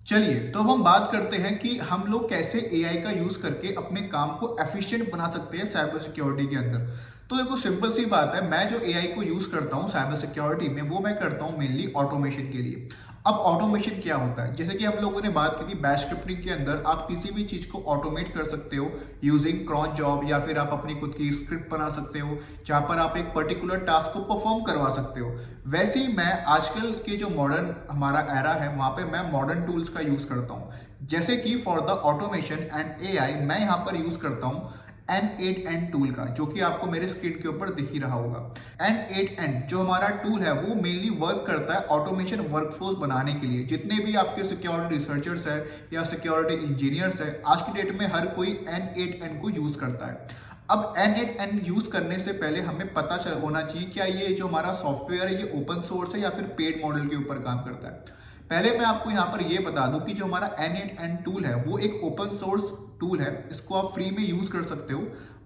चलिए, तो अब हम बात करते हैं कि हम लोग कैसे AI का यूज करके अपने काम को एफिशिएंट बना सकते हैं साइबर सिक्योरिटी के अंदर। तो देखो सिंपल सी बात है, मैं जो AI को यूज करता हूँ साइबर सिक्योरिटी में, वो मैं करता हूँ मेनली ऑटोमेशन के लिए। अब ऑटोमेशन क्या होता है, जैसे कि हम लोगों ने बात की थी बैश स्क्रिप्टिंग के अंदर, आप किसी भी चीज को ऑटोमेट कर सकते हो यूजिंग क्रॉन जॉब, या फिर आप अपनी खुद की स्क्रिप्ट बना सकते हो जहां पर आप एक पर्टिकुलर टास्क को परफॉर्म करवा सकते हो। वैसे ही मैं आजकल के जो मॉडर्न हमारा एरा है वहां पे मैं मॉडर्न टूल्स का यूज करता हूँ। जैसे कि for the automation and AI मैं यहाँ पर यूज करता हूँ N8N टूल का, जो कि आपको मेरे स्क्रीन के ऊपर दिख ही रहा होगा। N8N जो हमारा टूल है वो मेनली वर्क करता है ऑटोमेशन वर्कफ्लोज बनाने के लिए। जितने भी आपके सिक्योरिटी रिसर्चर्स है या सिक्योरिटी इंजीनियर्स है, आज की डेट में हर कोई N8N को यूज करता है। अब N8N यूज करने से पहले हमें पता होना चाहिए क्या ये जो हमारा सॉफ्टवेयर है ये ओपन सोर्स है या फिर पेड मॉडल के ऊपर काम करता है। पहले मैं आपको यहाँ पर ये बता दूं कि जो हमारा N8N टूल है वो एक ओपन सोर्स टूल है, इसको आप फ्री में यूज कर सकते हो,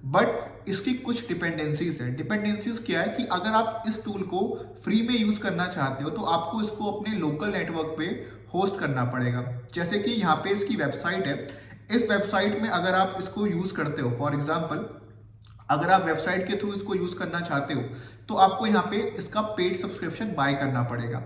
बट इसकी कुछ डिपेंडेंसीज है। डिपेंडेंसीज क्या है कि अगर आप इस टूल को फ्री में यूज करना चाहते हो तो आपको इसको अपने लोकल नेटवर्क पे होस्ट करना पड़ेगा। जैसे कि यहाँ पे इसकी वेबसाइट है, इस वेबसाइट में अगर आप इसको यूज करते हो, फॉर एग्जाम्पल अगर आप वेबसाइट के थ्रू इसको यूज करना चाहते हो तो आपको यहाँ पे इसका पेड सब्सक्रिप्शन बाय करना पड़ेगा।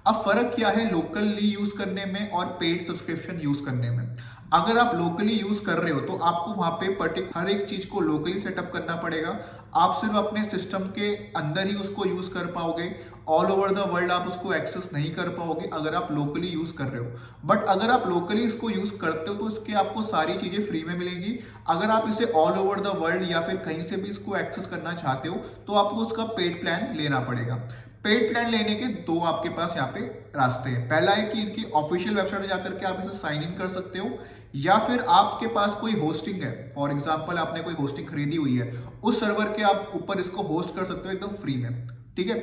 अब फर्क क्या है लोकली यूज करने में और पेड सब्सक्रिप्शन यूज करने में। अगर आप लोकली यूज कर रहे हो तो आपको वहां पे हर एक चीज को लोकली सेटअप करना पड़ेगा। आप सिर्फ अपने सिस्टम के अंदर ही उसको यूज कर पाओगे, ऑल ओवर द वर्ल्ड आप उसको एक्सेस नहीं कर पाओगे अगर आप लोकली यूज कर रहे हो। बट अगर आप लोकली इसको यूज करते हो तो इसके आपको सारी चीजें फ्री में मिलेंगी। अगर आप इसे ऑल ओवर द वर्ल्ड या फिर कहीं से भी इसको एक्सेस करना चाहते हो तो आपको उसका पेड प्लान लेना पड़ेगा। पेड प्लान लेने के दो आपके पास यहाँ पे रास्ते हैं। पहला है कि इनकी ऑफिशियल वेबसाइट में जाकर के आप इसे साइन इन कर सकते हो, या फिर आपके पास कोई होस्टिंग है, फॉर एग्जांपल आपने कोई होस्टिंग खरीदी हुई है, उस सर्वर के आप ऊपर इसको होस्ट कर सकते हो एकदम फ्री में, ठीक है।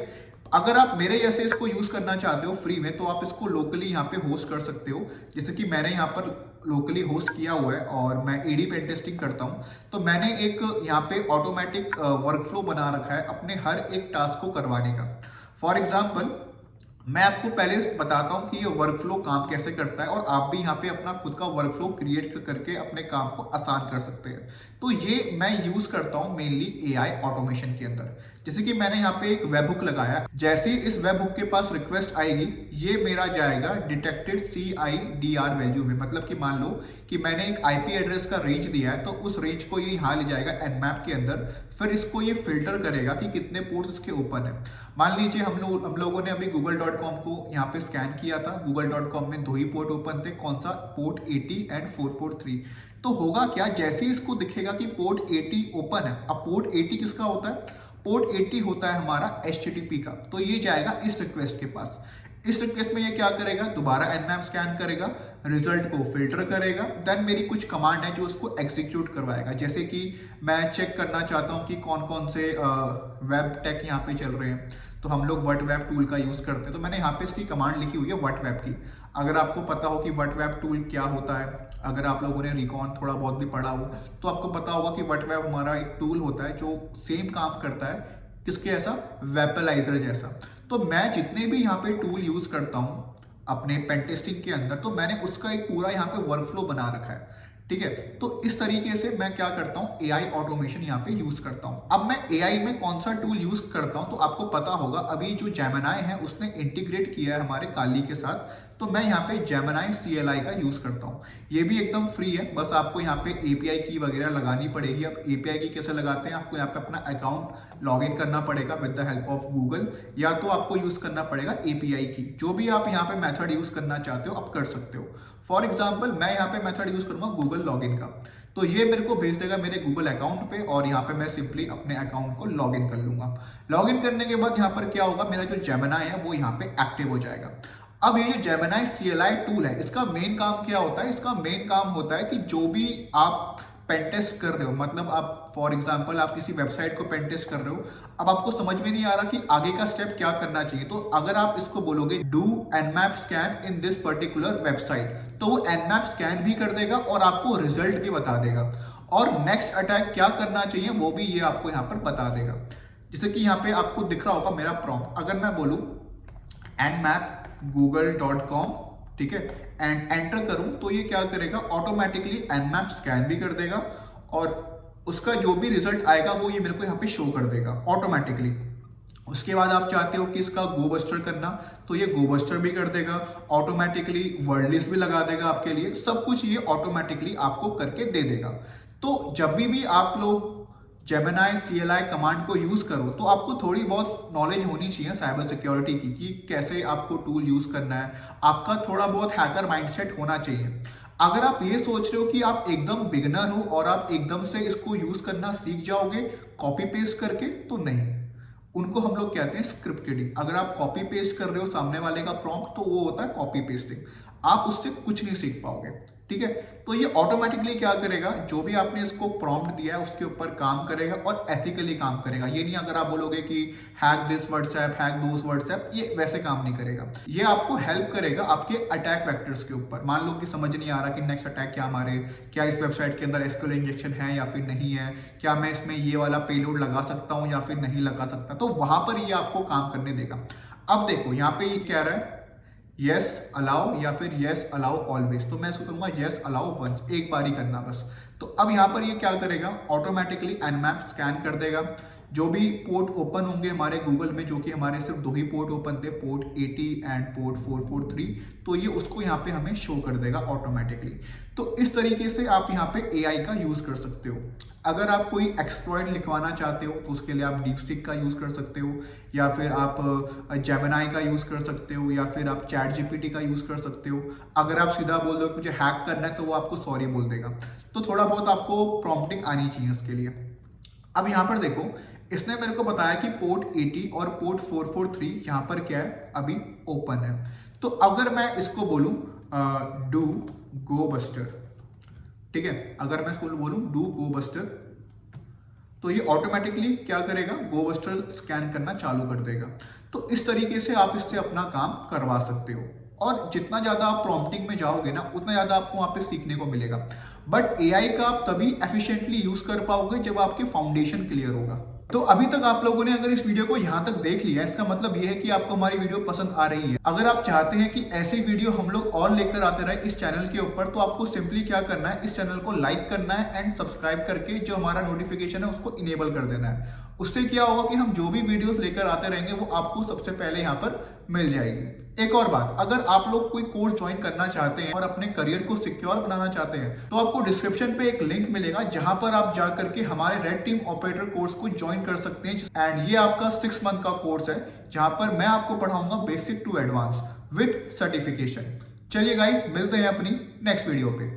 अगर आप मेरे जैसे इसको यूज करना चाहते हो फ्री में तो आप इसको लोकली यहाँ पे होस्ट कर सकते हो। जैसे कि मैंने यहाँ पर लोकली होस्ट किया हुआ है और मैं AD पेन टेस्टिंग करता हूँ, तो मैंने एक यहाँ पे ऑटोमेटिक वर्कफ्लो बना रखा है अपने हर एक टास्क को करवाने का। फॉर एग्जाम्पल मैं आपको पहले बताता हूं कि ये वर्कफ्लो काम कैसे करता है और आप भी यहाँ पे अपना खुद का वर्कफ्लो क्रिएट करके अपने काम को आसान कर सकते हैं। तो ये मैं यूज करता हूं मेनली AI ऑटोमेशन के अंदर। जैसे कि मैंने यहाँ पे एक वेब हुक लगाया, जैसे ही इस वेब हुक के पास रिक्वेस्ट आएगी ये मेरा जाएगा डिटेक्टेड CIDR वैल्यू में। मतलब कि मान लो कि मैंने एक IP एड्रेस का रेंज दिया है तो उस रेंज को ये यहाँ ले जाएगा Nmap के अंदर, फिर इसको ये फिल्टर करेगा कि कितने पोर्ट्स इसके ओपन है। मान लीजिए हम लोगों ने अभी google.com को यहाँ पे स्कैन किया था, google.com में 2 ही पोर्ट ओपन थे, कौन सा, पोर्ट 80 एंड 443। तो होगा क्या, जैसे ही इसको दिखेगा कि पोर्ट 80 ओपन है। अब पोर्ट 80 किसका होता है, पोर्ट 80 होता है हमारा HTTP का, तो ये जाएगा इस रिक्वेस्ट के पास। इस रिक्वेस्ट में ये क्या करेगा, दोबारा Nmap स्कैन करेगा, रिजल्ट को फिल्टर करेगा, देन मेरी कुछ कमांड है जो उसको एग्जीक्यूट करवाएगा। जैसे कि मैं चेक करना चाहता हूँ कि कौन कौन से वेब टेक यहाँ पे चल रहे हैं, तो हम लोग WhatWeb टूल का यूज करते हैं, तो मैंने यहाँ पे इसकी कमांड लिखी हुई है WhatWeb की। अगर आपको पता हो कि WhatWeb टूल क्या होता है, अगर आप लोगों ने रिकॉन थोड़ा बहुत भी पढ़ा हो तो आपको पता होगा कि WhatWeb हमारा एक टूल होता है जो सेम काम करता है किसके ऐसा, वेपलाइजर जैसा। तो मैं जितने भी यहाँ पे टूल यूज करता हूँ अपने पेन टेस्टिंग के अंदर, तो मैंने उसका एक पूरा यहाँ पे वर्कफ्लो बना रखा है, ठीक है। तो इस तरीके से मैं क्या करता हूँ, AI ऑटोमेशन यहाँ पे यूज करता हूँ। अब मैं AI में कौन सा टूल यूज करता हूँ तो आपको पता होगा, अभी जो Gemini है उसने इंटीग्रेट किया है हमारे काली के साथ, तो मैं यहाँ पे Gemini CLI का यूज करता हूँ। ये भी एकदम फ्री है, बस आपको यहाँ पे API की वगैरह लगानी पड़ेगी। अब API की कैसे लगाते हैं, आपको यहाँ पे अपना अकाउंट लॉग इन करना पड़ेगा with the help of Google, या तो आपको यूज करना पड़ेगा API की। जो भी आप यहाँ पे मेथड यूज करना चाहते हो आप कर सकते हो। फॉर एग्जाम्पल मैं यहाँ पे मेथड यूज करूंगा गूगल लॉगिन का। तो ये मेरे को भेज देगा मेरे गूगल अकाउंट पे, और यहाँ पे मैं सिंपली अपने अकाउंट को लॉग इन कर लूंगा। लॉग इन करने के बाद यहाँ पर क्या होगा, मेरा जो जेमिनी है वो यहाँ पे एक्टिव हो जाएगा। अब ये जो जेमिनी CLI टूल है, इसका मेन काम क्या होता है, इसका मेन काम होता है कि जो भी आप पेन टेस्ट कर रहे हो, मतलब आप फॉर एग्जांपल आप किसी वेबसाइट को पेन टेस्ट कर रहे हो, अब आपको समझ में नहीं आ रहा कि आगे का स्टेप क्या करना चाहिए, तो अगर आप इसको बोलोगे do nmap scan in this particular website, तो वो nmap स्कैन भी कर देगा और आपको रिजल्ट भी बता देगा, और नेक्स्ट अटैक क्या करना चाहिए वो भी ये आपको यहाँ पर बता देगा। जैसे कि यहाँ पे आपको दिख रहा होगा मेरा प्रॉम्प्ट, अगर मैं बोलूँ nmap google.com, ठीक है, एंड एंटर करूं तो ये क्या करेगा, ऑटोमेटिकली nmap स्कैन भी कर देगा, और उसका जो भी रिजल्ट आएगा वो ये मेरे को यहाँ पे शो कर देगा ऑटोमेटिकली। उसके बाद आप चाहते हो कि इसका गो बस्टर करना, तो ये गो बस्टर भी कर देगा ऑटोमेटिकली, वर्ड लिस्ट भी लगा देगा आपके लिए, सब कुछ ये ऑटोमेटिकली आपको करके दे देगा। तो जब भी आप लोग जेमिनी CLI कमांड को यूज करो तो आपको थोड़ी बहुत नॉलेज होनी चाहिए साइबर सिक्योरिटी की, कि कैसे आपको टूल यूज करना है, आपका थोड़ा बहुत हैकर माइंडसेट होना चाहिए। अगर आप ये सोच रहे हो कि आप एकदम बिगनर हो और आप एकदम से इसको यूज करना सीख जाओगे कॉपी पेस्ट करके, तो नहीं, उनको हम लोग कहते हैं स्क्रिप्ट किडिंग। अगर आप कॉपी पेस्ट कर रहे हो सामने वाले का प्रॉम्प्ट, तो वो होता है कॉपी पेस्टिंग, आप उससे कुछ नहीं सीख पाओगे, ठीक है। तो ये ऑटोमेटिकली क्या करेगा, जो भी आपने इसको प्रॉम्प्ट दिया है उसके ऊपर काम करेगा और एथिकली काम करेगा। ये नहीं अगर आप बोलोगे कि hack this WhatsApp, hack those WhatsApp, ये वैसे काम नहीं करेगा। ये आपको हेल्प करेगा आपके अटैक वेक्टर्स के ऊपर। मान लो कि समझ नहीं आ रहा कि नेक्स्ट अटैक क्या मारे, क्या इस वेबसाइट के अंदर एसक्यूएल इंजेक्शन है या फिर नहीं है, क्या मैं इसमें ये वाला पेलोड लगा सकता हूँ या फिर नहीं लगा सकता, तो वहां पर ये आपको काम करने देगा। अब देखो यहाँ पे ये कह रहा है यस अलाउ या फिर यस अलाउ ऑलवेज, तो मैं इसको करूंगा यस अलाउ वंस, एक बार ही करना बस। तो अब यहाँ पर ये क्या करेगा, ऑटोमेटिकली nmap स्कैन कर देगा, जो भी पोर्ट ओपन होंगे हमारे गूगल में, जो कि हमारे सिर्फ 2 ही पोर्ट ओपन थे, पोर्ट 80 एंड पोर्ट 443, तो ये उसको यहाँ पे हमें शो कर देगा ऑटोमेटिकली। तो इस तरीके से आप यहाँ पे AI का यूज कर सकते हो। अगर आप कोई एक्सप्लॉइट लिखवाना चाहते हो तो उसके लिए आप डीपसीक का यूज कर सकते हो, या फिर आप जेमिनी का यूज कर सकते हो, या फिर आप चैट GPT का यूज कर सकते हो। अगर आप सीधा बोल दो कि मुझे हैक करना है, तो वो आपको सॉरी बोल देगा। तो थोड़ा बहुत आपको प्रॉम्प्टिंग आनी चाहिए इसके लिए। अब यहाँ पर देखो, इसने मेरे को बताया कि पोर्ट 80 और पोर्ट 443 यहाँ पर क्या है, अभी ओपन है। तो अगर मैं इसको बोलूं डू गो बस्टर, ठीक है, अगर मैं इसको बोलूं डू गो बस्टर, तो ये ऑटोमेटिकली क्या करेगा, गो बस्टर स्कैन करना चालू कर देगा। तो इस तरीके से आप इससे अपना काम करवा सकते हो, और जितना ज्यादा आप प्रॉम्प्टिंग में जाओगे ना, उतना ज्यादा आपको वहां पे सीखने को मिलेगा। बट AI का आप तभी एफिशिएंटली यूज कर पाओगे जब आपके फाउंडेशन क्लियर होगा। तो अभी तक आप लोगों ने अगर इस वीडियो को यहाँ तक देख लिया, इसका मतलब ये है कि आपको हमारी वीडियो पसंद आ रही है। अगर आप चाहते हैं कि ऐसी वीडियो हम लोग और लेकर आते रहे इस चैनल के ऊपर, तो आपको सिंपली क्या करना है, इस चैनल को लाइक करना है एंड सब्सक्राइब करके जो हमारा नोटिफिकेशन है उसको इनेबल कर देना है। उससे क्या होगा कि हम जो भी वीडियोस लेकर आते रहेंगे वो आपको सबसे पहले यहाँ पर मिल जाएगी। एक और बात, अगर आप लोग कोई कोर्स ज्वाइन करना चाहते हैं और अपने करियर को सिक्योर बनाना चाहते हैं, तो आपको डिस्क्रिप्शन पे एक लिंक मिलेगा जहां पर आप जा करके हमारे रेड टीम ऑपरेटर कोर्स को ज्वाइन कर सकते हैं। एंड ये आपका 6 मंथ का कोर्स है, जहां पर मैं आपको पढ़ाऊंगा basic to advance with certification. चलिए गाइस, मिलते हैं अपनी नेक्स्ट वीडियो पे।